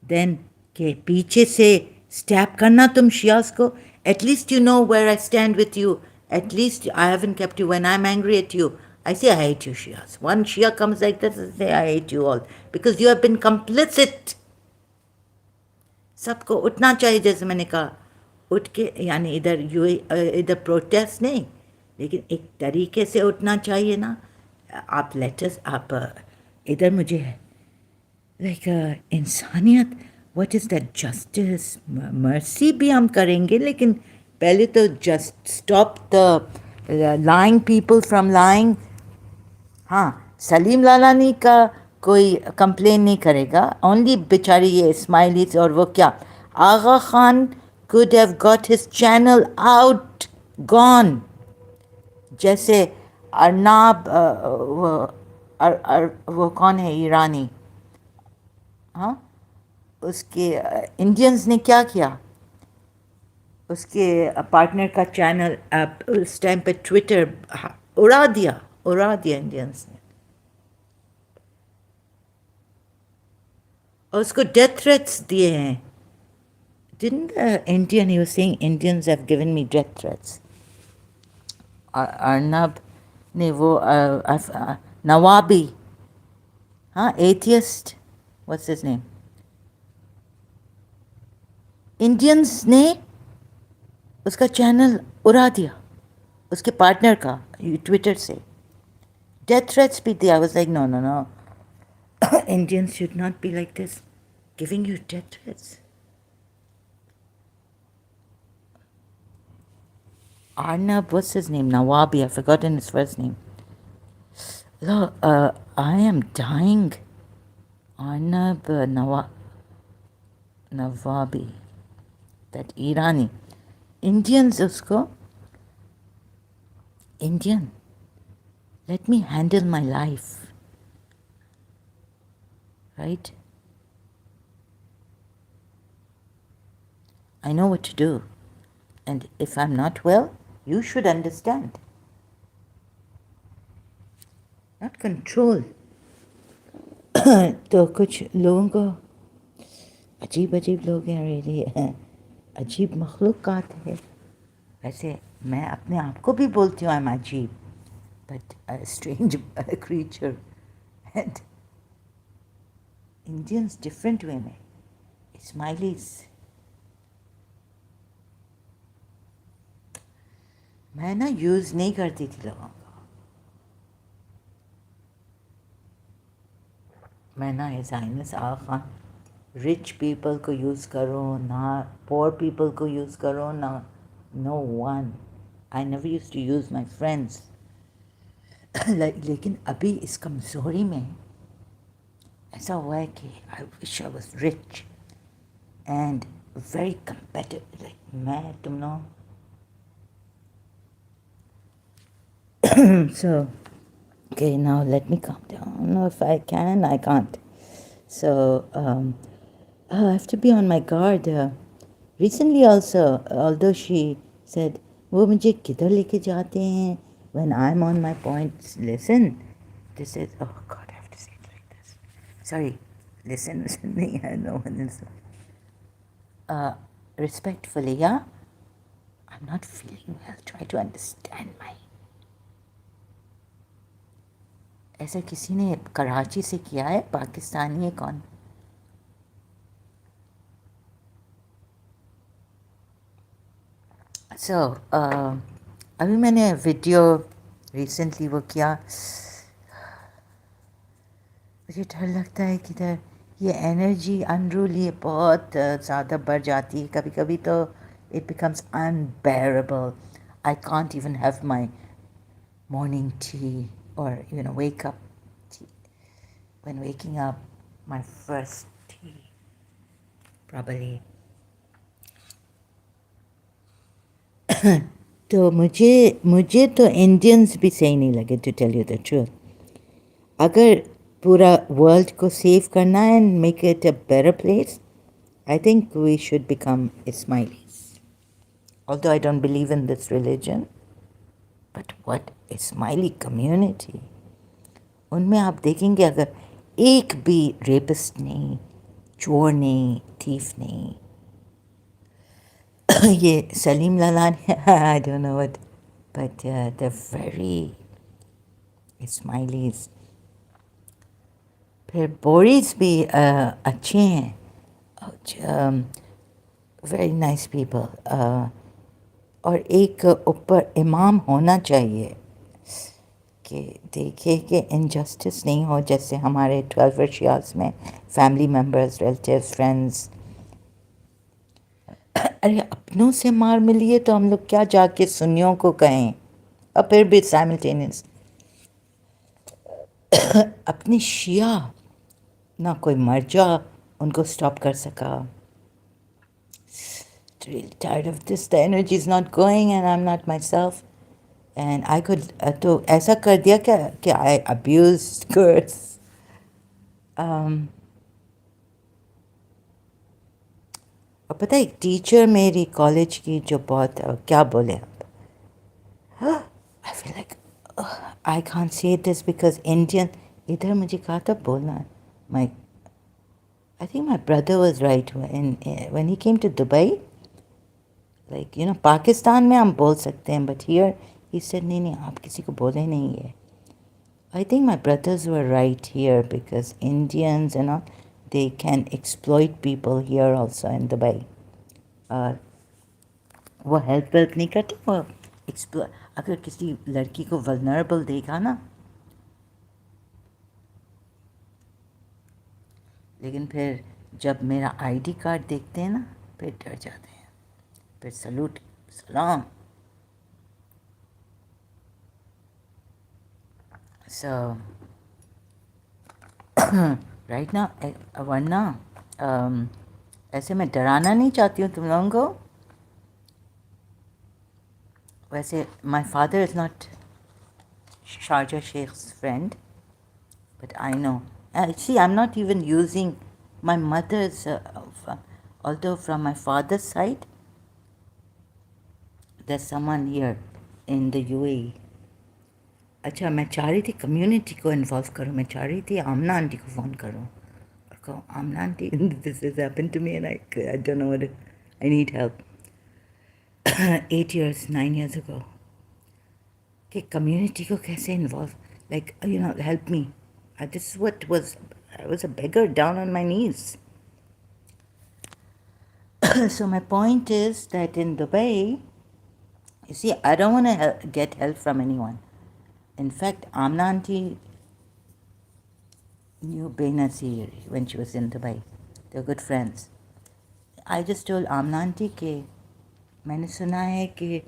then के पीछे से स्टैप करना तुम Shias को. At least you know where I stand with you. At least I haven't kept you. When I'm angry at you, I say I hate you Shias. One Shia comes like this, I say I hate you all because you have been complicit. सबको उठना चाहिए, जैसे मैंने कहा, उठ के यानी इधर प्रोटेस्ट नहीं, लेकिन एक तरीके से उठना चाहिए ना. आप लेटर्स आप इधर मुझे लाइक इंसानियत, what is that, justice, mercy भी हम करेंगे, लेकिन पहले तो just stop the lying people from lying. हाँ, सलीम लालानी का कोई कंप्लेन नहीं करेगा, ओनली बेचारी ये इस्माइलीज. और वो क्या, आगा Khan could have got his channel out, gone. जैसे अर्नाब वो कौन है ईरानी, हाँ, उसके इंडियंस ने क्या किया, उसके पार्टनर का चैनल उस टाइम पे ट्विटर उड़ा दिया इंडियंस ने, और उसको डेथ थ्रेट्स दिए हैं. Didn't Indian, he was saying Indians have given me death threats. Arnab ने वो नवाबी, हाँ, atheist, what's his name, Indians ने उसका चैनल उड़ा दिया, उसके पार्टनर का, ट्विटर से डेथ थ्रेट्स भी दिया. I was like, no. Indians should not be like this, giving you death threats. Arnab, what's his name? Nawabi, I've forgotten his first name. Look, I am dying. Arnab Nawabi, that Irani. Indians usko, Indian, let me handle my life. Right? I know what to do. And if I'm not well, you should understand. Not control. तो कुछ लोगों को अजीब लोग हैं, really अजीब मखलूक़ात है. वैसे मैं अपने आप को भी बोलती हूँ आई एम अजीब, but a strange creature. And Indians different way में स्माइलीज मैं ना यूज़ नहीं करती थी लोगों को. मैं ना एज आइनस आखा रिच पीपल को यूज़ करो ना पोअर पीपल को यूज़ करो ना no one. I never use to use my friends. लेकिन अभी इस कमज़ोरी में ऐसा हुआ है कि I wish I was rich and very competitive. Like मैं तुम no. So okay, now let me calm down. No, if I can, I can't. So I have to be on my guard. Recently also, although she said, वो मुझे किधर लेके जाते हैं when I'm on my points. Listen, this is, oh God, I have to say it like this. Sorry, listen, नहीं है, no one is. Respectfully, yeah, I'm not feeling well. Try to understand my. ऐसा किसी ने कराची से किया है, पाकिस्तानी है कौन. So अभी मैंने वीडियो रिसेंटली वो किया. मुझे डर लगता है कि इधर ये एनर्जी अनरूली बहुत ज़्यादा बढ़ जाती है. कभी कभी तो it becomes unbearable. I can't even have my morning tea or wake up tea. When waking up, my first tea probably. तो मुझे तो इंडियंस भी सही नहीं लगे to tell you the truth. अगर पूरा वर्ल्ड को सेव करना है and make it a better place, I think we should become smileys. Although I don't believe in this religion, but what smiley community. उनमें आप देखेंगे अगर एक भी रेपिस्ट नहीं, चोर नहीं, थीफ नहीं. ये Salim Lalani, I don't know what, but the very smileys. फिर बोरीज भी अच्छे हैं, वेरी नाइस पीपल. और एक ऊपर इमाम होना चाहिए कि देखिए कि इनजस्टिस नहीं हो. जैसे हमारे 12 वर्शियास में फैमिली मेम्बर्स, रिलेटिव्स, फ्रेंड्स, अरे अपनों से मार मिली है तो हम लोग क्या जाके सुन्नियों को कहें. और फिर भी साइमल्टेनियस अपने शिया ना कोई मर्जा उनको स्टॉप कर सका. Really tired of this. The energy is not going and I'm not myself. And I could तो ऐसा कर दिया कि I abused, curse. और पता है एक टीचर मेरी कॉलेज की जो बहुत क्या बोले आप. I feel like I can't say this because Indian. इधर मुझे कहा था बोलना. My I think my brother was right when he came to Dubai. Like Pakistan में हम बोल सकते हैं, but here he said नहीं आप किसी को बोले नहीं है. I think my brothers were right here because Indians they can exploit people here also in Dubai. वो हेल्प नहीं करते. वो अगर किसी लड़की को वल्नरेबल देखा ना, लेकिन फिर जब मेरा आईडी कार्ड देखते हैं ना फिर डर जाते हैं. फिर सलूट, सलाम. So right now, वरना ऐसे मैं डराना नहीं चाहती हूँ तुम लोगों को. वैसे my father is not Sharjah Sheikh's friend, but I know. See, I'm not even using my mother's, although from my father's side, there's someone here in the UAE. अच्छा, मैं चाह रही थी कम्युनिटी को इन्वॉल्व करूँ. मैं चाह रही थी आमना आंटी को फ़ोन करूँ और कहूँ Amna aunty, this is happen to me and I don't know what, I need help. 8 years, 9 years ago. कि community को कैसे involve, like, help me. This is what was, I was a beggar down on my knees. So my point is that in Dubai, you see, I don't want to get help from anyone. In fact, Amna auntie knew Benazir when she was in Dubai. They were good friends. I just told Amna auntie कि मैंने सुना है कि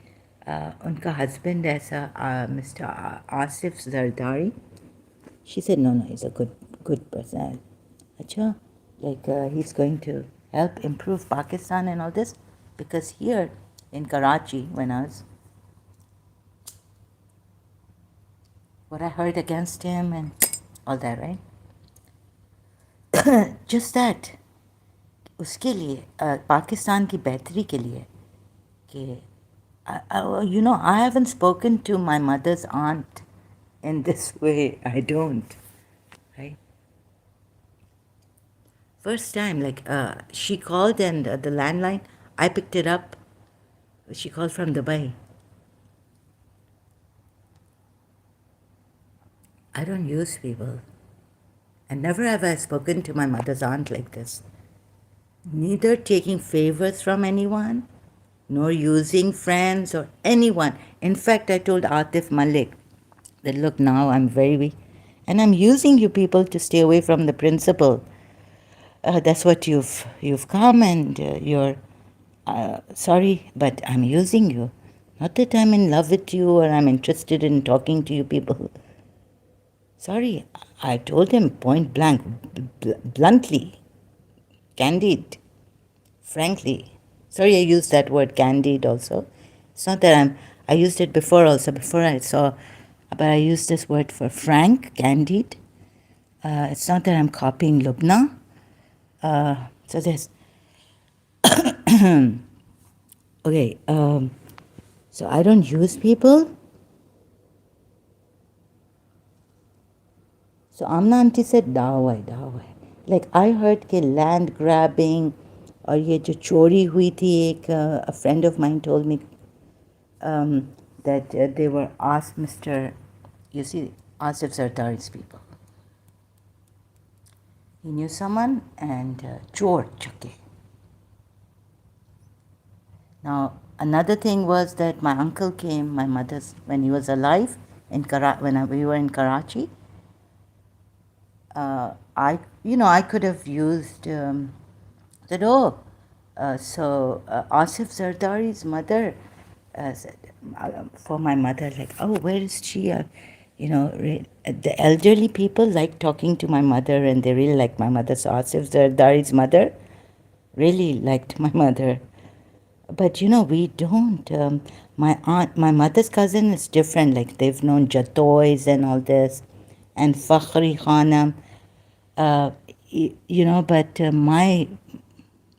उनका husband ऐसा Mr. Asif Zardari. She said, no, he's a good person. Acha, like he's going to help improve Pakistan and all this, because here in Karachi, when I was, what I heard against him and all that, right? Just that, उसके लिए पाकिस्तान की बेहतरी के लिए कि I haven't spoken to my mother's aunt in this way. I don't, right? First time, like she called and the landline, I picked it up. She called from Dubai. I don't use people. And never have I spoken to my mother's aunt like this. Neither taking favors from anyone, nor using friends or anyone. In fact, I told Atif Malik that, look, now I'm very weak. And I'm using you people to stay away from the principal. That's what you've come, and you're sorry, but I'm using you. Not that I'm in love with you or I'm interested in talking to you people. Sorry, I told him point blank, bluntly, candid, frankly. Sorry, I used that word candid also. It's not that I used it before also, before I saw, but I used this word for frank, candid. It's not that I'm copying Lubna. So there's, okay, so I don't use people. So Amna auntie said, दावा है. Like I heard कि land grabbing और ये जो चोरी हुई थी, एक a friend of mine told me that they were asked Mr. You see, Asif Zardari's people. He knew someone and chor chukke. Now another thing was that my uncle came, my mother's, when he was alive in when we were in Karachi. I could have used said, Asif Zardari's mother said, for my mother, like, oh, where is she? The elderly people like talking to my mother, and they really like my mother. So Asif Zardari's mother really liked my mother. But we don't. My mother's cousin is different. Like they've known Jatois and all this, and Fakhri Khanam. But my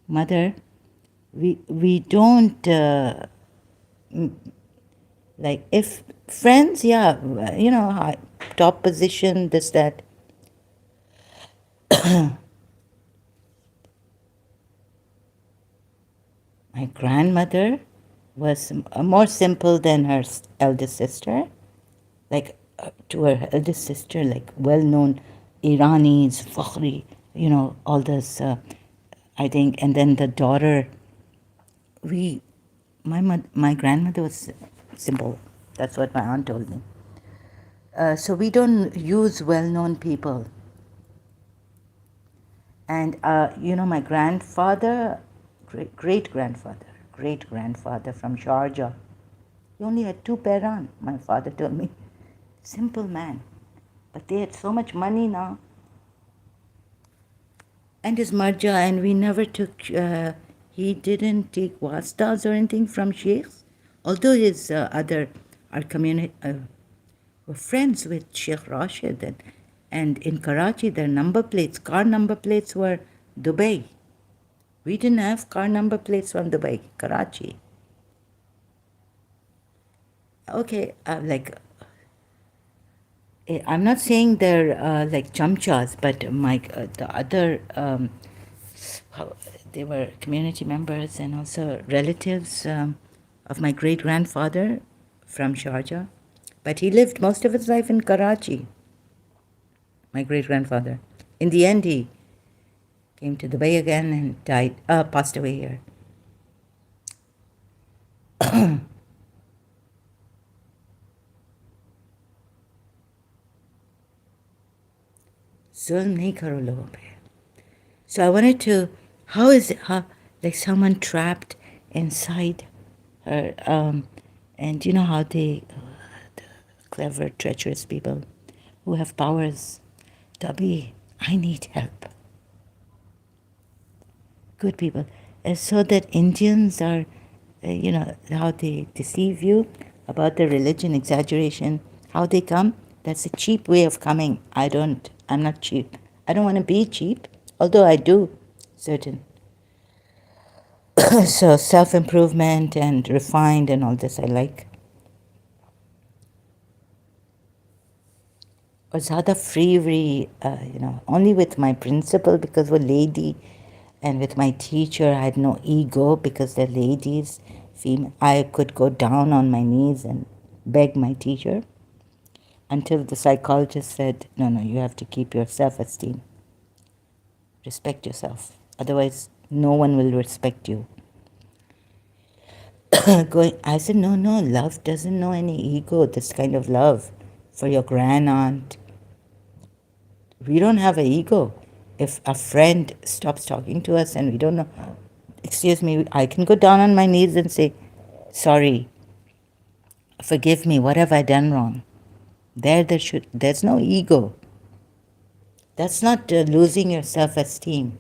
mother, we don't like, if friends, yeah, top position, this that. My grandmother was more simple than her eldest sister. Like to her eldest sister, like well-known Iranis, Fakhri, all this, I think. And then the daughter, my grandmother was simple. That's what my aunt told me. So we don't use well-known people. And, my grandfather, great-grandfather from Sharjah, he only had 2 Peran, my father told me. Simple man. But they had so much money now. And his marja, and we never took, he didn't take wastas or anything from sheikhs. Although his our community, were friends with Sheikh Rashid. And in Karachi, their car number plates were Dubai. We didn't have car number plates from Dubai, Karachi. Okay, I'm not saying they're like chamchas, but the other, they were community members and also relatives. of my great-grandfather from Sharjah, but he lived most of his life in Karachi, my great-grandfather. In the end, he came to Dubai again and passed away here. जुल्म नहीं करो लोगों पे. So I wanted to, how is it, like someone trapped inside her, and you know how the clever, treacherous people who have powers, Tabi, I need help. Good people. So that Indians are, you know, how they deceive you about the religion, exaggeration, how they come, that's a cheap way of coming. I'm not cheap. I don't want to be cheap, although I do, certain. So self-improvement and refined and all this I like. Or ज़्यादा free, you know, only with my principal because we're lady, and with my teacher I had no ego because they're ladies, female. I could go down on my knees and beg my teacher until the psychologist said, no, you have to keep your self-esteem. Respect yourself. Otherwise, no one will respect you. I said, no, love doesn't know any ego, this kind of love for your grand-aunt. We don't have an ego. If a friend stops talking to us and we don't know, excuse me, I can go down on my knees and say, sorry, forgive me, what have I done wrong? There's no ego. That's not losing your self-esteem.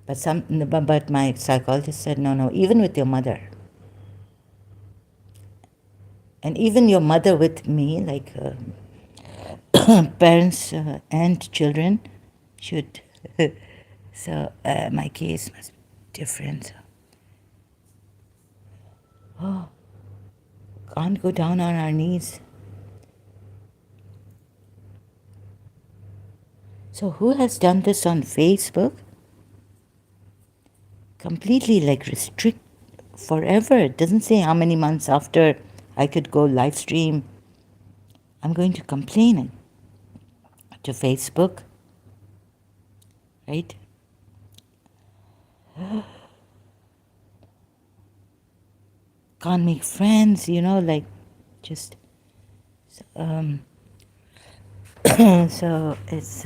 But my psychologist said, no, even with your mother. And even your mother with me, like parents and children should. So my case was different. Oh, can't go down on our knees. So who has done this on Facebook? Completely like restrict forever. It doesn't say how many months after I could go live stream. I'm going to complain to Facebook, right? Can't make friends, you know, like just so it's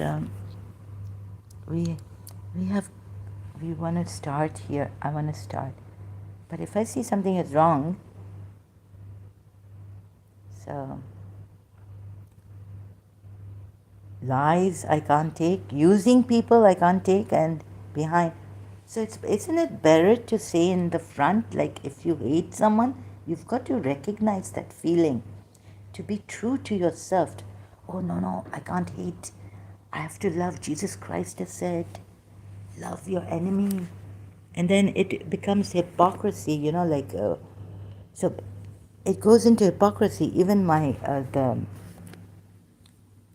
we want to start here. I want to start, but if I see something is wrong, so lies I can't take, using people I can't take, and behind. So isn't it better to say in the front, like if you hate someone, you've got to recognize that feeling, to be true to yourself. Oh no, I can't hate. I have to love. Jesus Christ has said, love your enemy. And then it becomes hypocrisy, you know, like, so it goes into hypocrisy. Even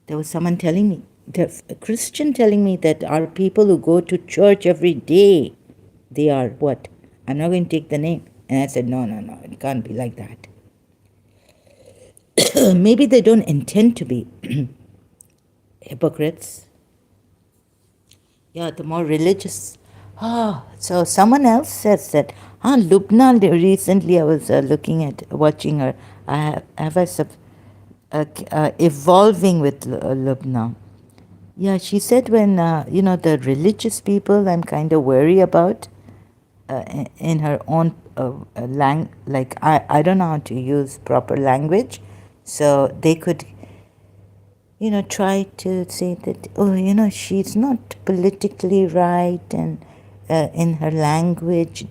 there was someone telling me, a Christian telling me that our people who go to church every day, they are what? I'm not going to take the name. And I said, no, it can't be like that. Maybe they don't intend to be hypocrites. Yeah, the more religious. So someone else says that. Lubna, recently I was watching her. I have evolving with Lubna. Yeah, she said when, the religious people I'm kind of worry about in her own like, I don't know how to use proper language. So they could, try to say that, she's not politically right and in her language.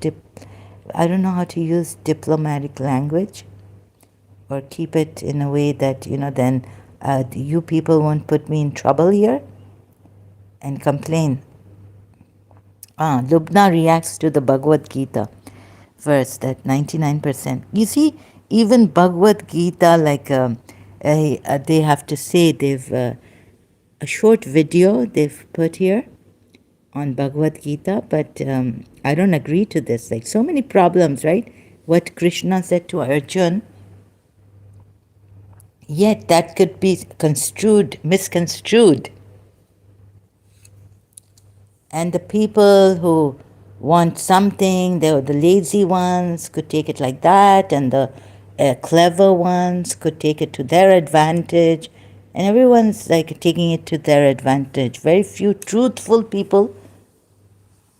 I don't know how to use diplomatic language or keep it in a way that, then you people won't put me in trouble here and complain. Lubna reacts to the Bhagavad Gita verse that 99%. You see, even Bhagavad Gita, like they have to say, they've a short video they've put here on Bhagavad Gita, but I don't agree to this. Like so many problems, right? What Krishna said to Arjun, yet that could be misconstrued. And the people who want something, the lazy ones could take it like that, and the clever ones could take it to their advantage. And everyone's like taking it to their advantage. Very few truthful people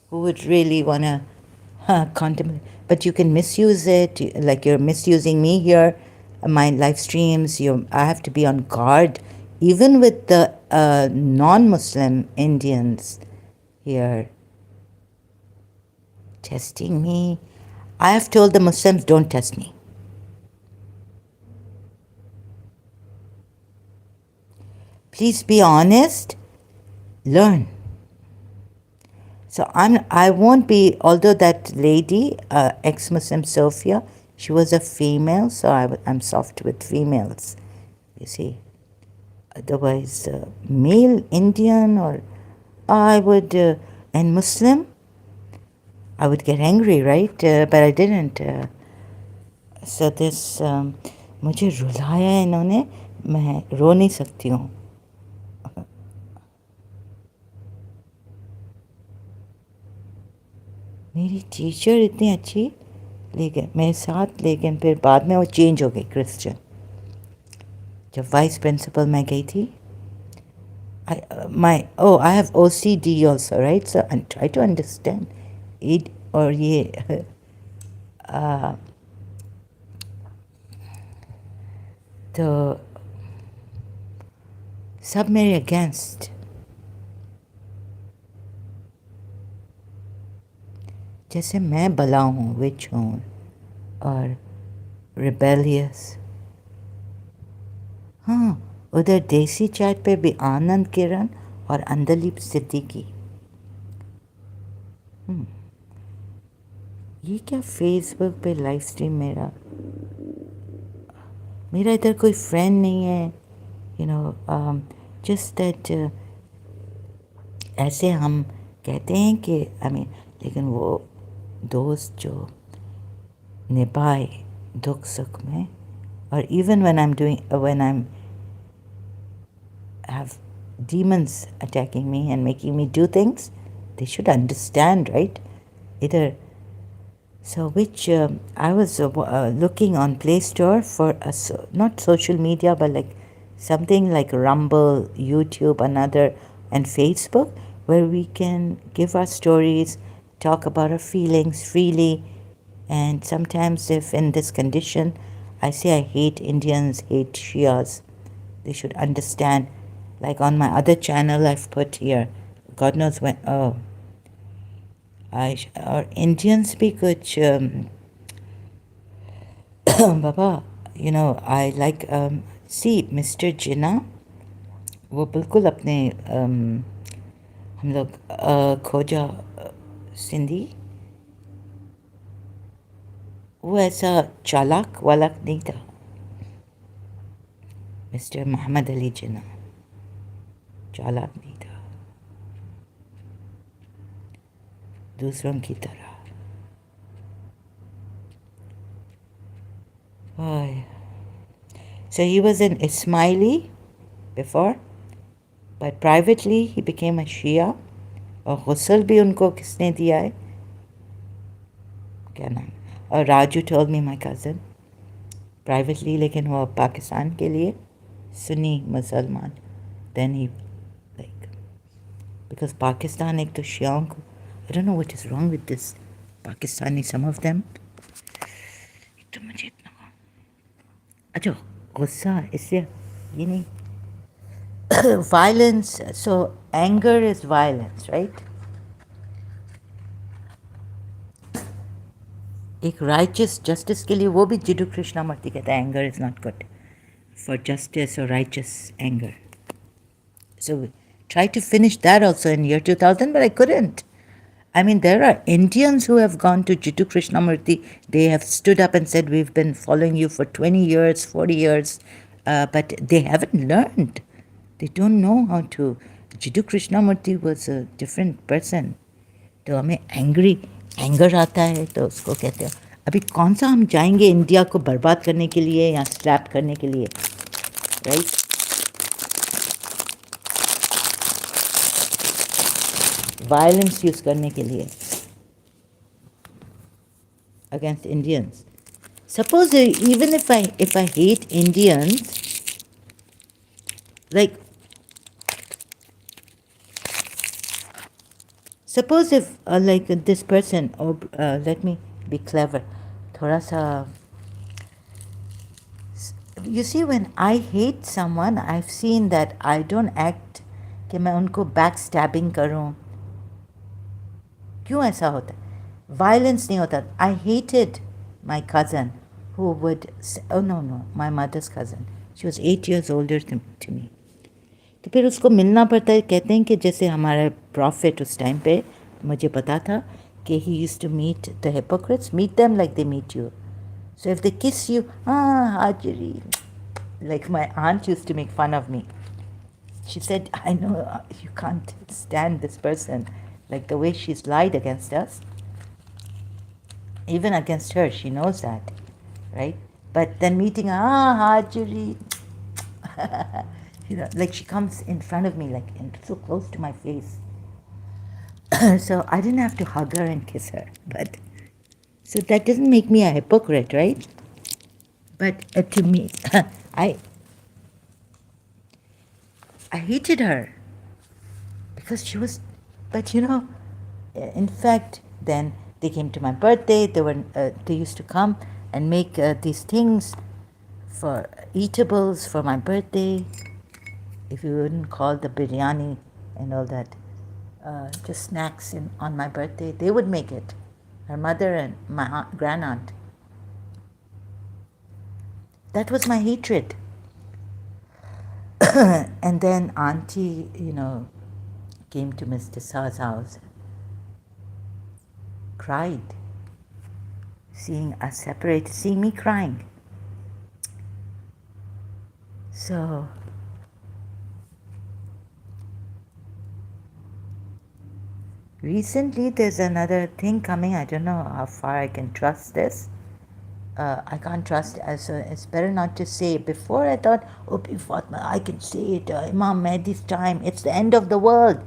who would really want to contemplate. But you can misuse it, like you're misusing me here, my live streams. I have to be on guard, even with the non-Muslim Indians here testing me. I have told the Muslims, don't test me. Please be honest, learn. So I won't be, although that lady, ex-Muslim Sophia, she was a female, so I'm soft with females, you see. Otherwise, male Indian or I would, and Muslim, I would get angry, right? But I didn't. So this, मुझे रुलाया है इन्होंने, मैं रो नहीं सकती हूँ. मेरी teacher इतनी अच्छी, लेकिन मेरे साथ, लेकिन फिर बाद में वो चेंज हो गई क्रिश्चियन. जब वाइस प्रिंसिपल मैं गई थी, I have OCD also, right? So I try to understand it, और ये तो सब मेरे अगेंस्ट. जैसे मैं भला हूँ, विच हूँ और रिबेलियस. हाँ, उधर देसी चैट पे भी आनंद किरण और अंदलीप सिद्दीकी. ये क्या फेसबुक पे लाइव स्ट्रीम मेरा इधर कोई फ्रेंड नहीं है, यू नो. जस्ट दैट ऐसे हम कहते हैं कि लेकिन वो दोस्त जो निभाए दुख सुख में, और even when I'm have demons attacking me and making me do things, they should understand, right? Either. So which I was looking on Play Store for not social media, but like something like Rumble, YouTube, another, and Facebook, where we can give our stories, talk about our feelings freely. And sometimes if in this condition I say I hate Indians, hate Shias, they should understand. Like on my other channel I've put here, God knows when, और Indians भी कुछ बाबा, you know, I like see mister Jinnah, वो बिल्कुल अपने हम लोग खोजा सिंधी, वो ऐसा चालाक वालाक नहीं था. मिस्टर मोहम्मद अली जिना चालाक नहीं था दूसरों की तरह. So he was an Ismaili before, but privately he became a Shia. और गुस्ल भी उनको किसने दिया है, क्या नाम, और Raju told me, my cousin, privately, लेकिन वो पाकिस्तान के लिए सुन्नी मुसलमान. Then he, like, because Pakistan एक तो शियाओं को, I don't know what is wrong with this Pakistani, some of them. तो मुझे इतना अच्छा गुस्सा इसलिए ये नहीं. Violence, so anger is violence, right? एक righteous justice के लिए वो भी जिडू कृष्णामूर्ति कहता है anger is not good for justice or righteous anger. So we tried to finish that also in year 2000, but I couldn't. I mean, there are Indians who have gone to Jiddu Krishnamurti. They have stood up and said, we've been following you for 20 years, 40 years, but they haven't learned. They don't know how to Jiddu Krishnamurti was a different person. तो हमें anger आता है तो उसको कहते हैं अभी कौन सा हम जाएंगे इंडिया को बर्बाद करने के लिए या स्लैप करने के लिए, राइट? वायलेंस यूज करने के लिए against Indians. Suppose even if I hate Indians, like suppose if like this person, or let me be clever, थोड़ा सा. You see, when I hate someone, I've seen that I don't act कि मैं उनको backstabbing करूं. क्यों ऐसा होता है? Violence नहीं होता. I hated my cousin who would say, oh no, my mother's cousin. She was 8 years older to me. तो फिर उसको मिलना पड़ता है. कहते हैं कि जैसे हमारा प्रॉफिट उस टाइम पे मुझे पता था कि he used to meet the hypocrites, meet them like they meet you. So if they kiss you, Hajri, like my aunt used to make fun of me. She said, I know you can't stand this person, like the way she's lied against us. Even against her, she knows that, right? But then meeting, Hajri, like she comes in front of me, like so close to my face. So I didn't have to hug her and kiss her, but so that doesn't make me a hypocrite, right? But to me, I hated her because she was, but in fact, then they came to my birthday. They used to come and make these things for eatables for my birthday. If you wouldn't call the biryani and all that, just snacks on my birthday, they would make it. Her mother and my grand aunt. That was my hatred. And then auntie, came to Mr. Shah's house, cried, seeing us separated, seeing me crying. So recently there's another thing coming. I don't know how far I can trust this. I can't trust it, so it's better not to say it. Before I thought, Fatma, I can say it, Imam Mahdi's time, it's the end of the world.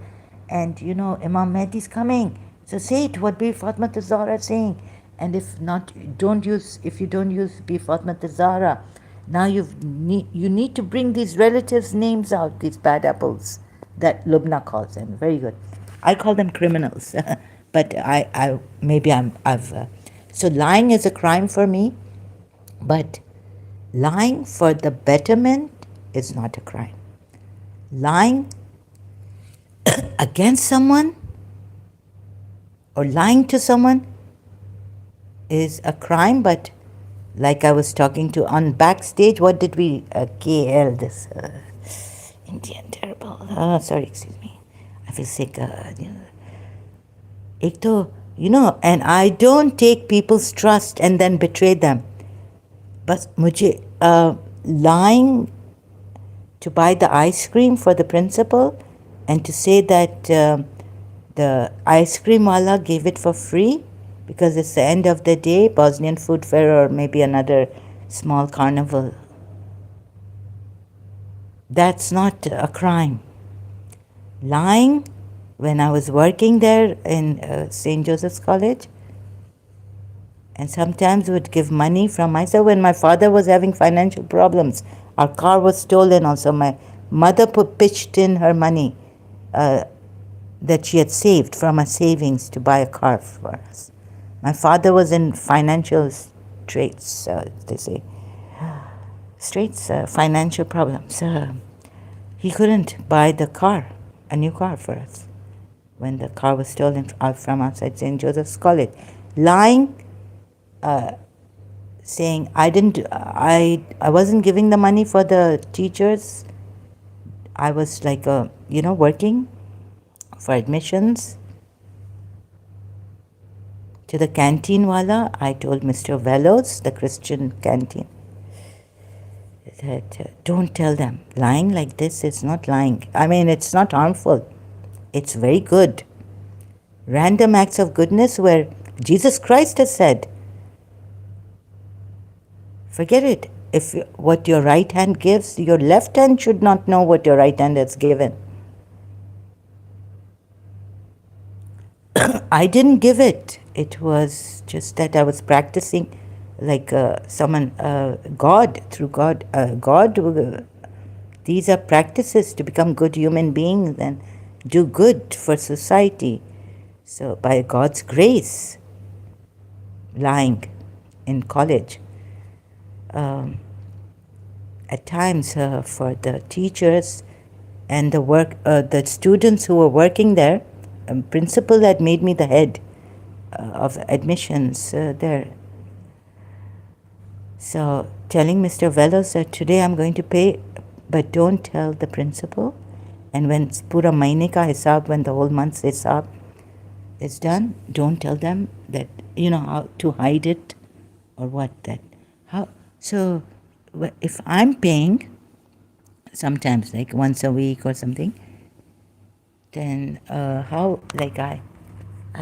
And Imam Mahdi's coming. So say it, what Bir Fatma Zahra is saying. And if not, if you don't use Bir Fatma Zahra, now you need to bring these relatives' names out, these bad apples that Lubna calls them. Very good. I call them criminals. But so lying is a crime for me, but lying for the betterment is not a crime. Lying against someone or lying to someone is a crime, but like I was talking to on backstage, what did we, KL, this Indian terrible, sorry, excuse me, I feel sick, एक तो, and I don't take people's trust and then betray them. But मुझे lying to buy the ice cream for the principal and to say that the ice cream wala gave it for free because it's the end of the day, Bosnian food fair or maybe another small carnival. That's not a crime. Lying, when I was working there in St. Joseph's College, and sometimes would give money from myself when my father was having financial problems. Our car was stolen also. My mother pitched in her money that she had saved from her savings to buy a car for us. My father was in financial straits, they say. Straits, financial problems. He couldn't buy the car, a new car for us, when the car was stolen from outside St. Joseph's College. Lying, saying I wasn't giving the money for the teachers. I was like, working for admissions. To the canteen wala, I told Mr. Velos, the Christian canteen, that don't tell them. Lying like this is not lying. I mean, it's not harmful. It's very good. Random acts of goodness where Jesus Christ has said, forget it. If what your right hand gives, your left hand should not know what your right hand has given. I didn't give it. It was just that I was practicing like God, through God. These are practices to become good human beings and do good for society. So by God's grace, lying in college. At times for the teachers and the students who were working there, principal had made me the head of admissions there. So telling Mr. Velos that today I'm going to pay, but don't tell the principal. And when pura mahine ka hisab, when the whole month's hisab is done, don't tell them that, how to hide it or what that. How? So if I'm paying, sometimes like once a week or something, then how, like I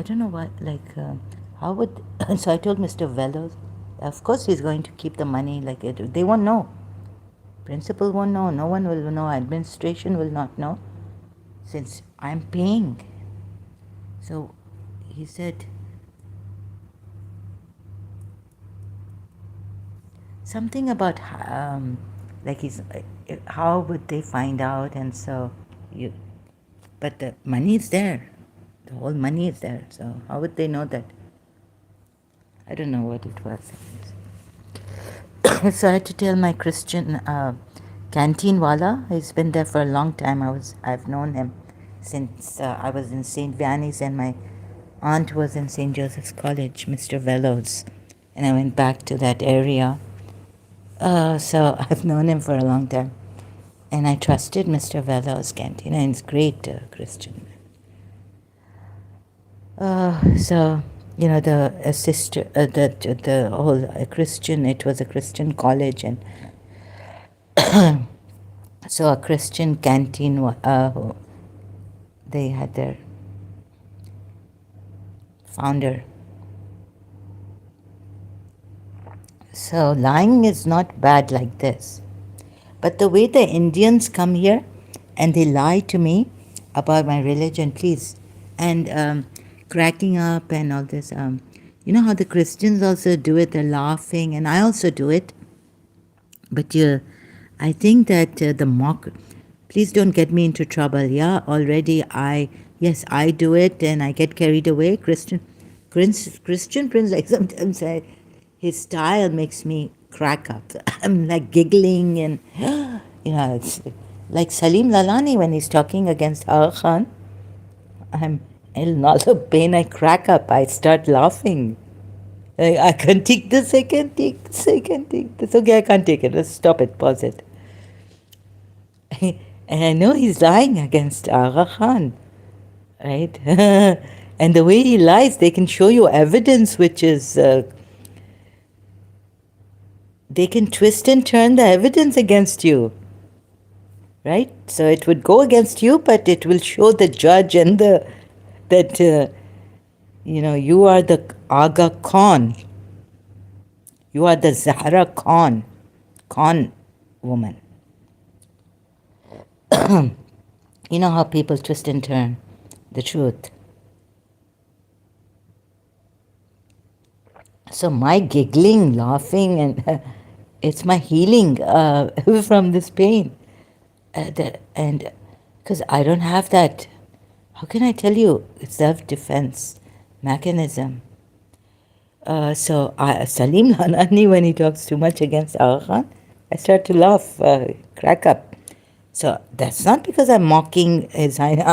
don't know what, like how would, so I told Mr. Velos, of course he's going to keep the money, like they won't know. Principal won't know, no one will know, administration will not know, since I'm paying. So he said, something about like how would they find out, and so but the money is there, the whole money is there, so how would they know that? I don't know what it was. So I had to tell my Christian canteen wala. He's been there for a long time. I've known him since I was in St. Vianney's and my aunt was in St. Joseph's College, Mr. Velos, and I went back to that area. So I've known him for a long time, and I trusted Mr. Velos canteen, and he's great Christian. So the sister, the whole Christian. It was a Christian college, and so a Christian canteen. They had their founder. So lying is not bad like this, but the way the Indians come here and they lie to me about my religion, please, and cracking up and all this. You know how the Christians also do it? They're laughing, and I also do it. But I think that the mock. Please don't get me into trouble. Yeah, already yes, I do it, and I get carried away. Christian Prince, like sometimes his style makes me crack up. I'm like giggling, and it's like Salim Lalani when he's talking against Aga Khan. I'm in a lot of pain. I crack up. I start laughing. I can't take this. I can't take this. I can't take this. Okay, I can't take it. Let's stop it. Pause it. And I know he's lying against Aga Khan, right? And the way he lies, they can show you evidence which is, they can twist and turn the evidence against you, right? So it would go against you, but it will show the judge and that you are the Aga Khan. You are the Zahra Khan woman. You know how people twist and turn the truth. So my giggling, laughing, and it's my healing from this pain. And because I don't have that, how can I tell you, self-defense mechanism. So Salim Lanani, when he talks too much against Aga Khan, I start to laugh, crack up. So that's not because I'm mocking his. Can't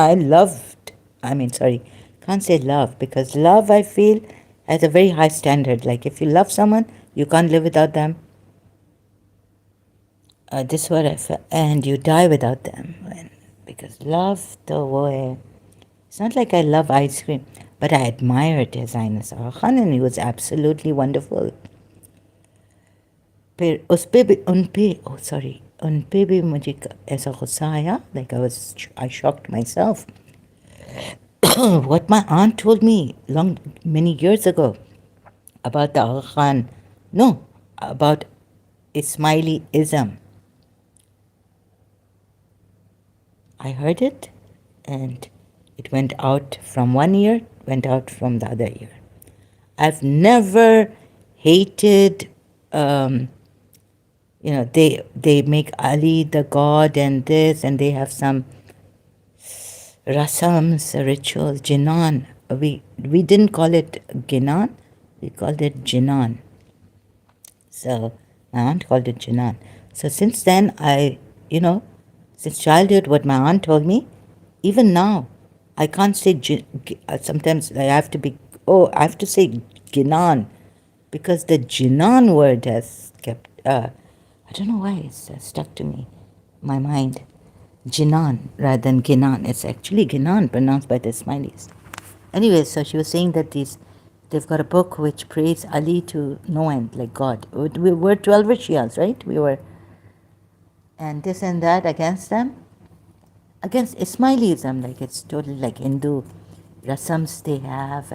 say love, because love, I feel, has a very high standard. Like if you love someone, you can't live without them. This is what I felt. And you die without them. Because love, the way, it's not like I love ice cream, but I admired His Highness Aga Khan, and he was absolutely wonderful. फिर उस पे भी उन पे oh sorry उन पे भी मुझे ऐसा गुस्सा आया, like I shocked myself. What my aunt told me many years ago about the Aga Khan, no, about Ismailism. I heard it, and it went out from one ear, went out from the other ear. I've never hated, they make Ali the god and this, and they have some rasams, rituals, jinan. We didn't call it ginan, we called it jinan. So my aunt called it jinan. So since then, since childhood, what my aunt told me, even now, I can't say sometimes I have to be. Oh, I have to say ginan, because the jinan word has kept. I don't know why it's stuck to me, my mind. Jinan rather than ginan. It's actually ginan pronounced by the Ismailis. Anyway, so she was saying that they've got a book which praise Ali to no end, like God. We were 12 Shias, right? We were, and this and that against them, against Ismailism, like it's totally like Hindu rasams they have,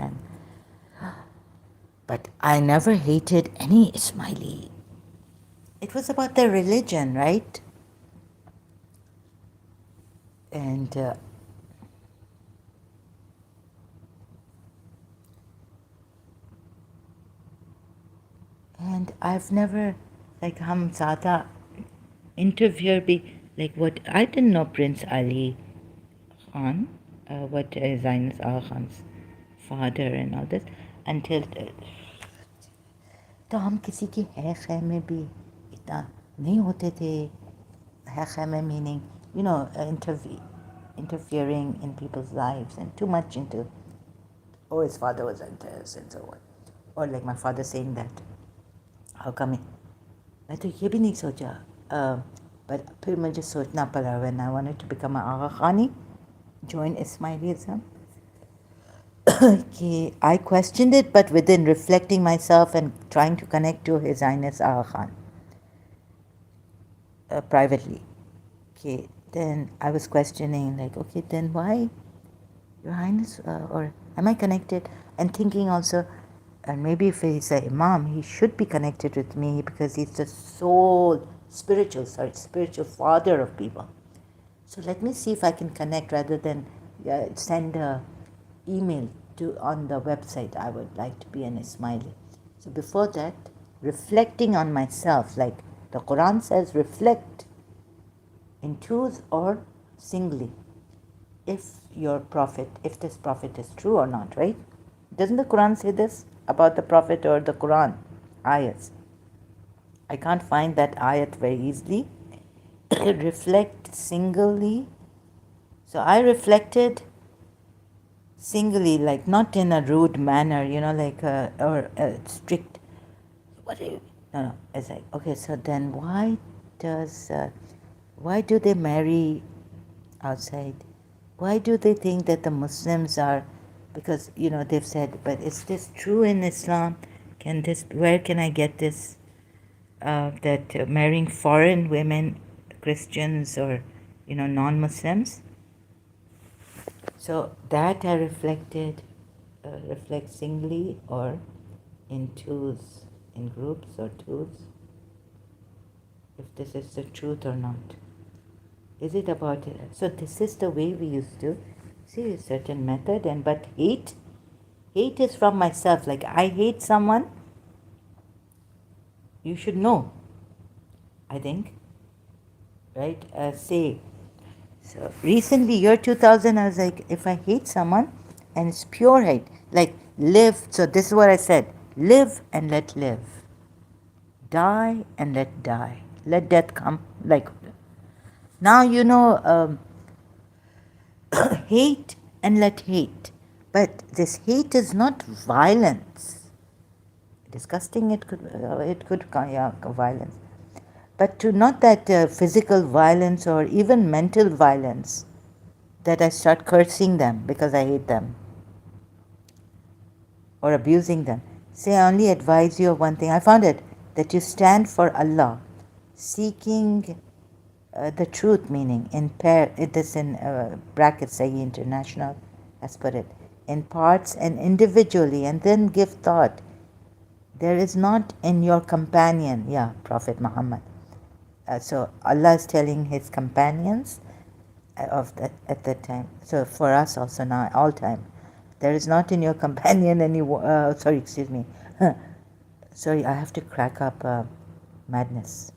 but I never hated any Ismaili. It was about their religion, right? And I've never, like Hamzada interviewer be like what I didn't know Prince Ali Khan, what Zainus Aga Khan's father and all this, until तो हम किसी की है खैर में भी इतना नहीं होते थे. है खैर में meaning, interfering in people's lives and too much into, oh, his father was like this and so on. Or like my father saying that, how come it? मैं तो ये भी नहीं सोचा, but फिर मुझे सोचना पड़ा when I wanted to become an Aga Khani, join Ismailism. I questioned it, but within reflecting myself and trying to connect to His Highness Aga Khan privately. Then I was questioning, like, okay, then why, Your Highness, or am I connected? And thinking also, and maybe if he's an Imam, he should be connected with me because he's the spiritual father of people. So let me see if I can connect rather than send a email on the website. I would like to be an Ismaili. So before that, reflecting on myself, like the Quran says, reflect in twos or singly. If this prophet is true or not, right? Doesn't the Quran say this about the prophet or the Quran ayats? I can't find that ayat very easily. Reflect singly. So I reflected singly, like not in a rude manner, like or strict. What? No. It's like, okay. So then, why do they marry outside? Why do they think that the Muslims are? Because they've said, but is this true in Islam? Where can I get this? That marrying foreign women, Christians or non-Muslims. So that I reflect singly or in twos, in groups or twos, if this is the truth or not. Is it about it? So this is the way we used to see a certain method, but hate is from myself. Like I hate someone, you should know, I think, right? So recently, year 2000, I was like, if I hate someone, and it's pure hate, like live. So this is what I said: live and let live, die and let die, let death come. Like now, hate and let hate, but this hate is not violence. Disgusting, it could violence, but to not that physical violence or even mental violence, that I start cursing them because I hate them or abusing them. Say, I only advise you of one thing. I found it that you stand for Allah, seeking the truth, meaning in pair, it is in brackets, Sahih International has put it, in parts and individually, and then give thought. There is not in your companion, Prophet Muhammad. So Allah is telling His companions of that at that time. So for us also now, all time, there is not in your companion any. Sorry, excuse me. Sorry, I have to crack up madness.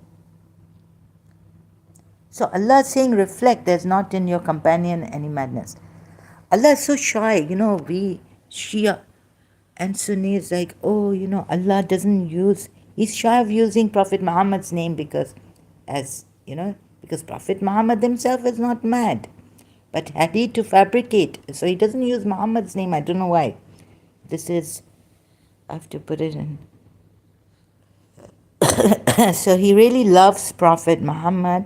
So Allah is saying, reflect. There's not in your companion any madness. Allah is so shy. We Shia and Sunni is like, Allah doesn't use. He's shy of using Prophet Muhammad's name because Prophet Muhammad himself is not mad. But had he to fabricate, so he doesn't use Muhammad's name. I don't know why. I have to put it in. So he really loves Prophet Muhammad,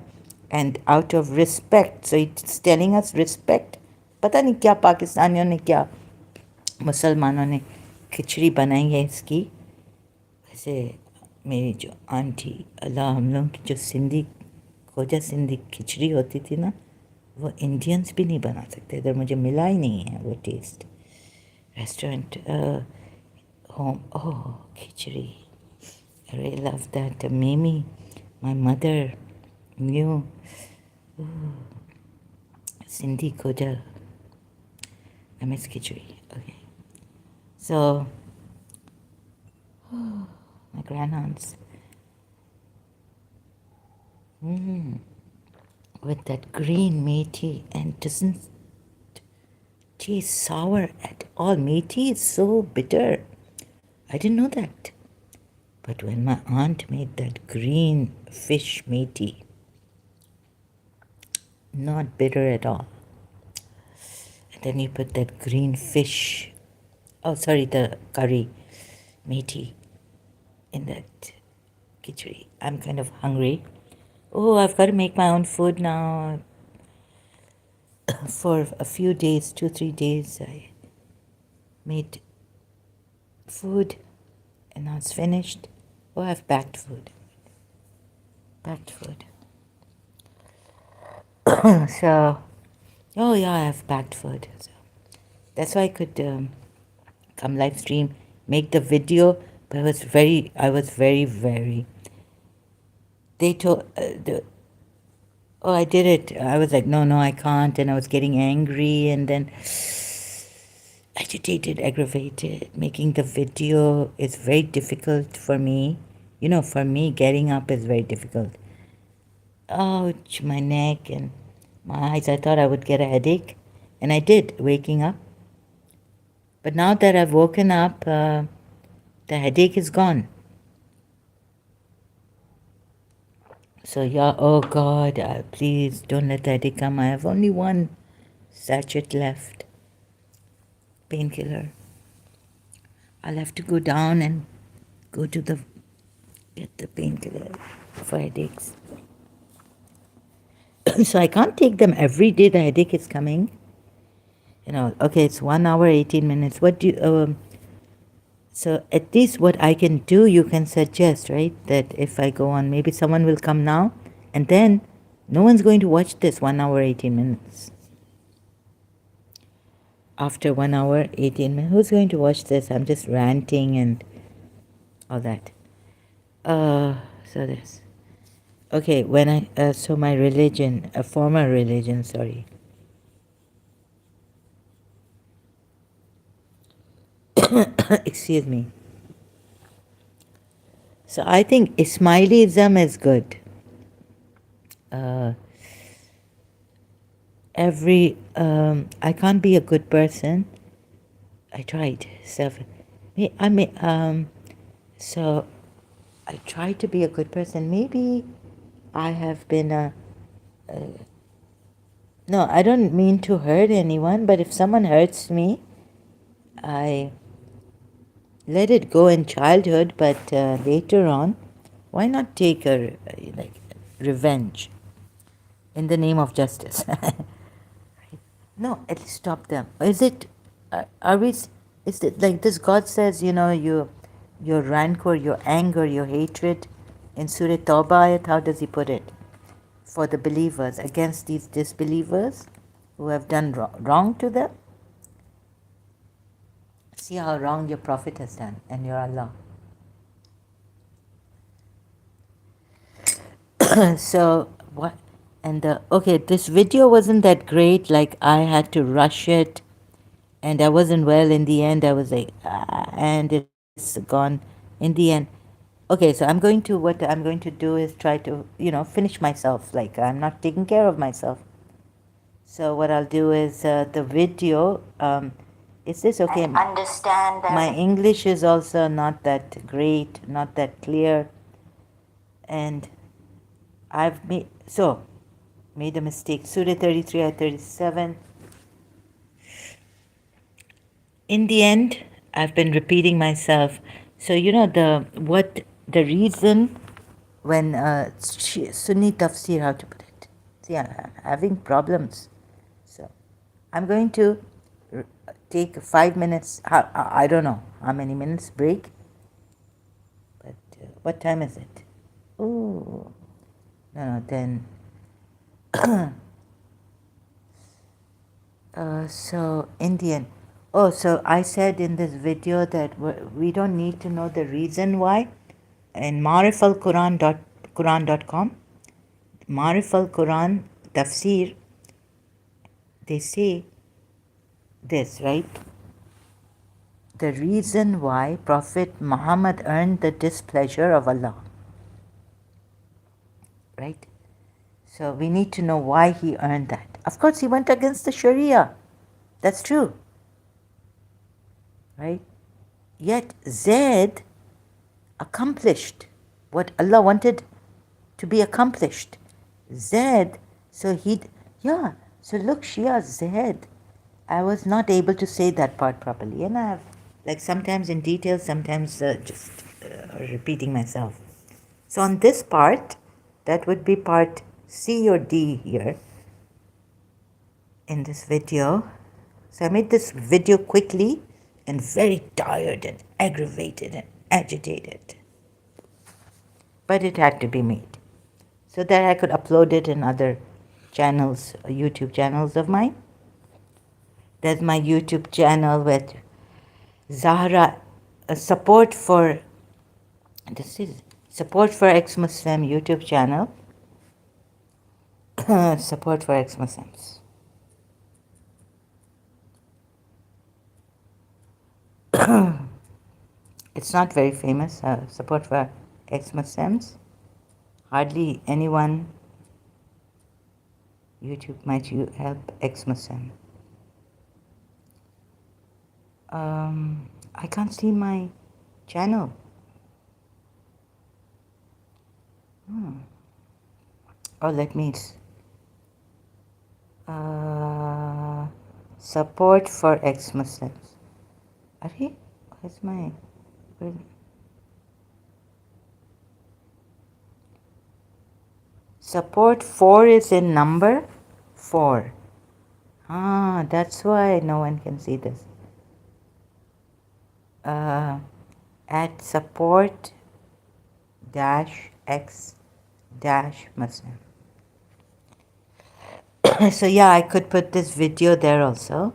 and out of respect, so he's telling us respect. पता नहीं क्या पाकिस्तानियों ने क्या मुसलमानों ने खिचड़ी बनाई है इसकी. वैसे मेरी जो आंटी अल्लाह हम लोगों की जो सिंधी खोजा सिंधी खिचड़ी होती थी ना, वो इंडियंस भी नहीं बना सकते. इधर मुझे मिला ही नहीं है वो taste. Restaurant home khichdi. I really love that. Mimi, my mother, knew Sindhi Koja. I miss khichdi. Okay. So, my grandaunt's. With that green meaty and doesn't taste sour at all. Meaty is so bitter. I didn't know that. But when my aunt made that green fish meaty, not bitter at all. And then you put that green fish, the curry meaty in that khichdi. I'm kind of hungry. I've got to make my own food now. For a few days, 2-3 days, I made food and now it's finished. I've packed food. So, I have packed food. So that's why I could come live stream, make the video. But I was very. They told, I did it. I was like, no, I can't. And I was getting angry and then agitated, aggravated. Making the video is very difficult for me. For me, getting up is very difficult. Ouch, my neck and my eyes. I thought I would get a headache. And I did, waking up. But now that I've woken up, the headache is gone. So, oh God, please don't let the headache come. I have only one sachet left. Painkiller. I'll have to go down and go to get the painkiller for headaches. So I can't take them every day. The headache is coming. Okay, it's 1 hour, 18 minutes. What do you, so at least what I can do, you can suggest, right? That if I go on, maybe someone will come now and then no one's going to watch this 1 hour, 18 minutes. After 1 hour, 18 minutes, who's going to watch this? I'm just ranting and all that. So this. Okay, so my religion, a former religion, sorry. Excuse me. So I think Ismailism is good. I can't be a good person. I tried. So I tried to be a good person. Maybe I have been no, I don't mean to hurt anyone, but if someone hurts me, I let it go in childhood, but later on, why not take a revenge in the name of justice? No, at least stop them. Is it like this? God says, you your rancor, your anger, your hatred. In Surah Tawbah ayat, how does he put it? For the believers, against these disbelievers who have done wrong to them. See how wrong your Prophet has done and your Allah. So what? And okay, this video wasn't that great. Like I had to rush it, and I wasn't well in the end. I was like, and it's gone in the end. Okay, so what I'm going to do is try to finish myself. Like I'm not taking care of myself. So what I'll do is the video. Is this okay? I understand that my English is also not that great, not that clear, and I've made a mistake. Surah 33 ayat 37. In the end, I've been repeating myself. So the reason when Sunni tafsir, how to put it? See, I'm having problems. So I'm going to take 5 minutes. I don't know how many minutes break. But what time is it? Oh, no, then. So Indian. Oh, so I said in this video that we don't need to know the reason why. In Quran.com, Marif al-Quran tafsir, they say this, right? The reason why Prophet Muhammad earned the displeasure of Allah, right? So we need to know why he earned that. Of course, he went against the Sharia. That's true, right? Yet Zaid accomplished what Allah wanted to be accomplished. Zaid, so look, Shia, Zaid. I was not able to say that part properly, and I have, like, sometimes in detail, sometimes just repeating myself. So on this part, that would be part C or D here in this video. So I made this video quickly and very tired and aggravated and agitated. But it had to be made so that I could upload it in other channels, YouTube channels of mine. There's my YouTube channel with Zahra, support for ex-Muslim YouTube channel. Support for ex-Muslims. It's not very famous. Support for ex-Muslims. Hardly anyone YouTube might help ex-Muslim. I can't see my channel. Oh, let me. Support for ex-Muslims. Where's my? Support 4 is in number 4. That's why no one can see this. At support dash X dash Muslim. So yeah, I could put this video there also.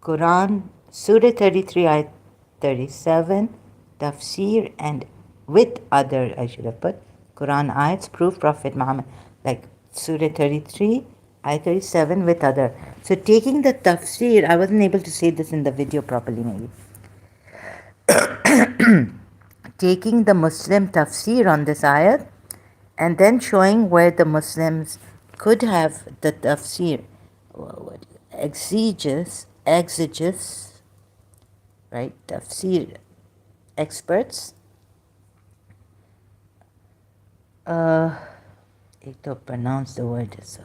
Quran, Surah 33, Ayat 37, Tafsir, and with other, I should have put, Quran ayats prove Prophet Muhammad, like Surah 33, Ayat 37 with other. So taking the Tafsir, I wasn't able to say this in the video properly maybe. Taking the Muslim Tafsir on this ayat and then showing where the Muslims could have the Tafsir, exegesis, right, tafsir experts. To pronounce the word is,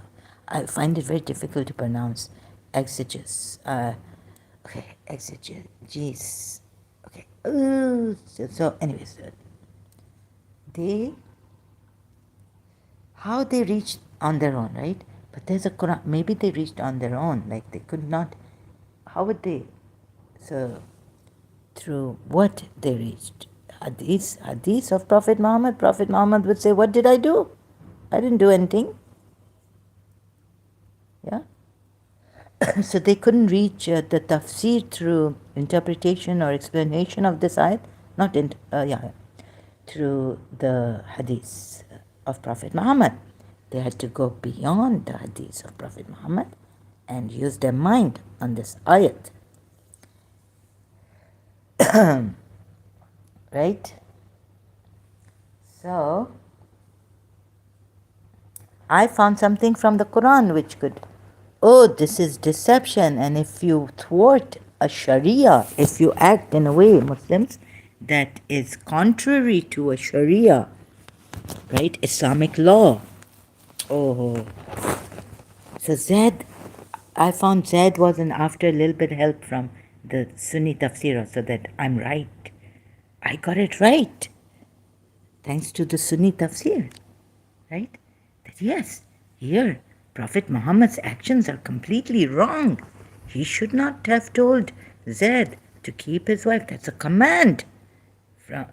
I find it very difficult to pronounce. Exegesis. Okay, exegesis. Okay. So anyways, how they reached on their own, right? But there's a Quran. Maybe they reached on their own. Like they could not. How would they? So through what they reached. Hadith of Prophet Muhammad. Prophet Muhammad would say, "What did I do? I didn't do anything." Yeah. So they couldn't reach the tafsir through interpretation or explanation of this ayat, not in, through the hadith of Prophet Muhammad. They had to go beyond the hadith of Prophet Muhammad and use their mind on this ayat. Right? So, I found something from the Quran which could, oh, this is deception. And if you thwart a Sharia, if you act in a way, Muslims, that is contrary to a Sharia, right, Islamic law. Oh, so Zaid, I found Zaid wasn't after a little bit help from the Sunni tafsir, so that I'm right. I got it right, thanks to the Sunni tafsir, right? That yes, here Prophet Muhammad's actions are completely wrong. He should not have told Zaid to keep his wife. That's a command from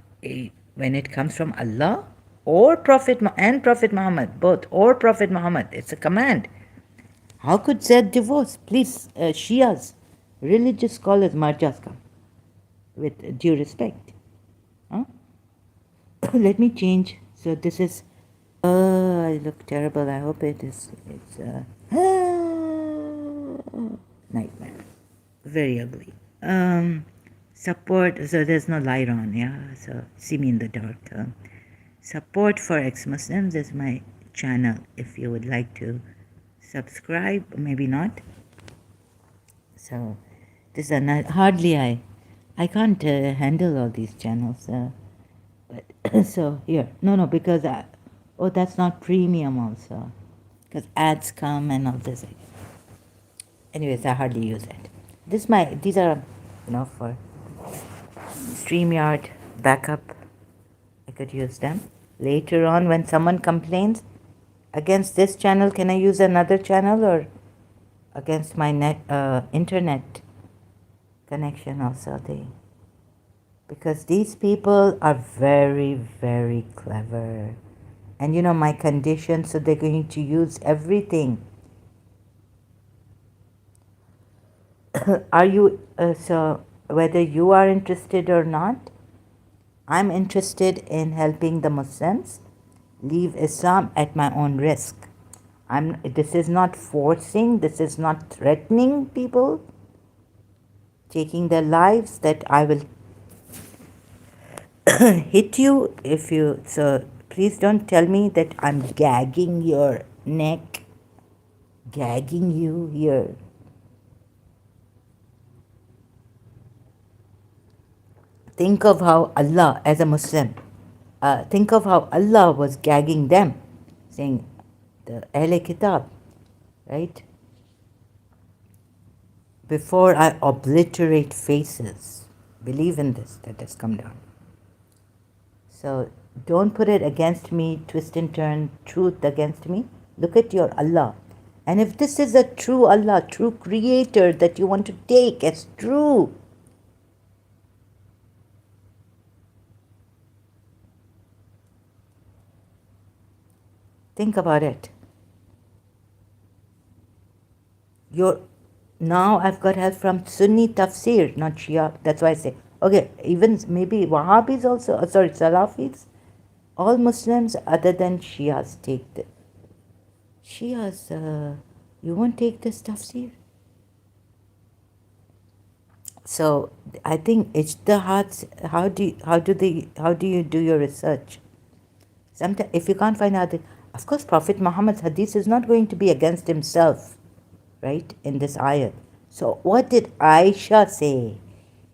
when it comes from Allah or Prophet Muhammad, both, or Prophet Muhammad. It's a command. How could Zaid divorce? Please, Shias, religious scholars, marjas come with due respect. Huh? Let me change. So this is. I look terrible. I hope it is. It's nightmare. Very ugly. Support. So there's no light on. Yeah. So see me in the dark. Support for ex-Muslims is my channel. If you would like to subscribe, maybe not. So this is not hardly I can't handle all these channels. But so here, no, because oh, that's not premium also, because ads come and all this. Anyways, I hardly use it. These are, for StreamYard backup. I could use them later on when someone complains against this channel. Can I use another channel or against my internet connection also? Because these people are very, very clever. And my condition, so they're going to use everything. Are you, so whether you are interested or not, I'm interested in helping the Muslims leave Islam at my own risk. This is not forcing, this is not threatening people, taking their lives, that I will hit you if you, so please don't tell me that I'm gagging your neck, gagging you here. Think of how Allah, as a Muslim, think of how Allah was gagging them, saying, the Ahle Kitab, right? Before I obliterate faces, believe in this that has come down. So don't put it against me, twist and turn truth against me. Look at your Allah. And if this is a true Allah, true creator that you want to take as true, think about it. Now I've got help from Sunni tafsir, not Shia. That's why I say, okay, even maybe Wahhabis also, Salafis, all Muslims other than Shias take the Shias. You won't take this tafsir. So I think ijtihads. How do you do your research? Sometimes if you can't find out, of course, Prophet Muhammad's hadith is not going to be against himself, right? In this ayat. So what did Aisha say?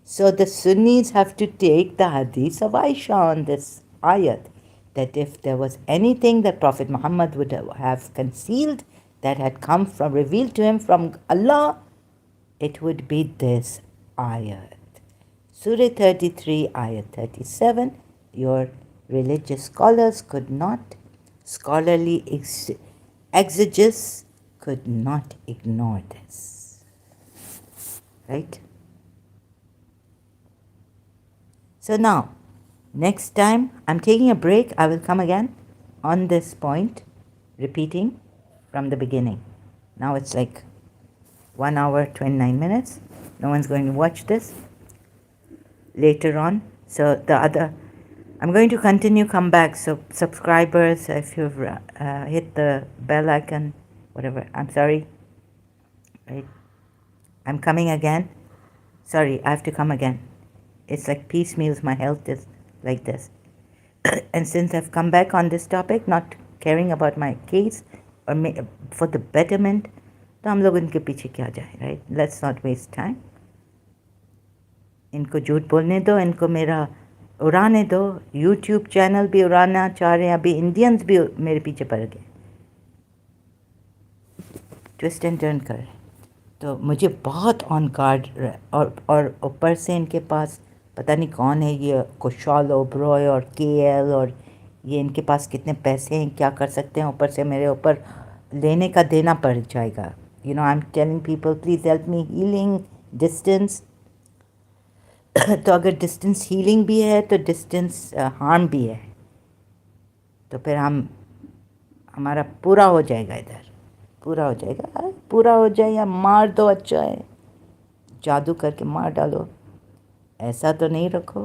So the Sunnis have to take the hadith of Aisha on this ayat, that if there was anything that Prophet Muhammad would have concealed that had come from, revealed to him from Allah, it would be this ayat. Surah 33, ayat 37. Your religious scholars could not, scholarly exegetes could not ignore this. Right? So now, next time I'm taking a break, I will come again on this point, repeating from the beginning. Now it's like 1 hour, 29 minutes. No one's going to watch this later on. So I'm going to continue, come back. So subscribers, if you've hit the bell icon, whatever, I'm sorry, right? I'm coming again. Sorry, I have to come again. It's like piecemeals, my health is like this. And since I've come back on this topic, not caring about my case or for the betterment, तो हम लोग इनके पीछे क्या जाए, right? Let's not waste time. इनको झूठ बोलने दो, इनको मेरा उड़ाने दो. यूट्यूब चैनल भी उड़ाना चाह रहे हैं, अभी इंडियंस भी मेरे पीछे पड़ गए, ट्विस्ट एंड टर्न कर. तो मुझे बहुत ऑन गार्ड, और ऊपर से इनके पास पता नहीं कौन है ये कुशाल ओबरॉय और केएल, और ये इनके पास कितने पैसे हैं, क्या कर सकते हैं. ऊपर से मेरे ऊपर लेने का देना पड़ जाएगा. You know, I am telling people please help me, healing distance. तो अगर डिस्टेंस हीलिंग भी है तो डिस्टेंस हार्म भी है. तो फिर हमारा पूरा हो जाएगा, इधर पूरा हो जाएगा. पूरा हो जाए या मार दो, अच्छा है, जादू करके मार डालो, ऐसा तो नहीं रखो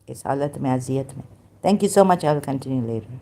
इस हालत में, अजियत में. Thank you so much. I will continue later.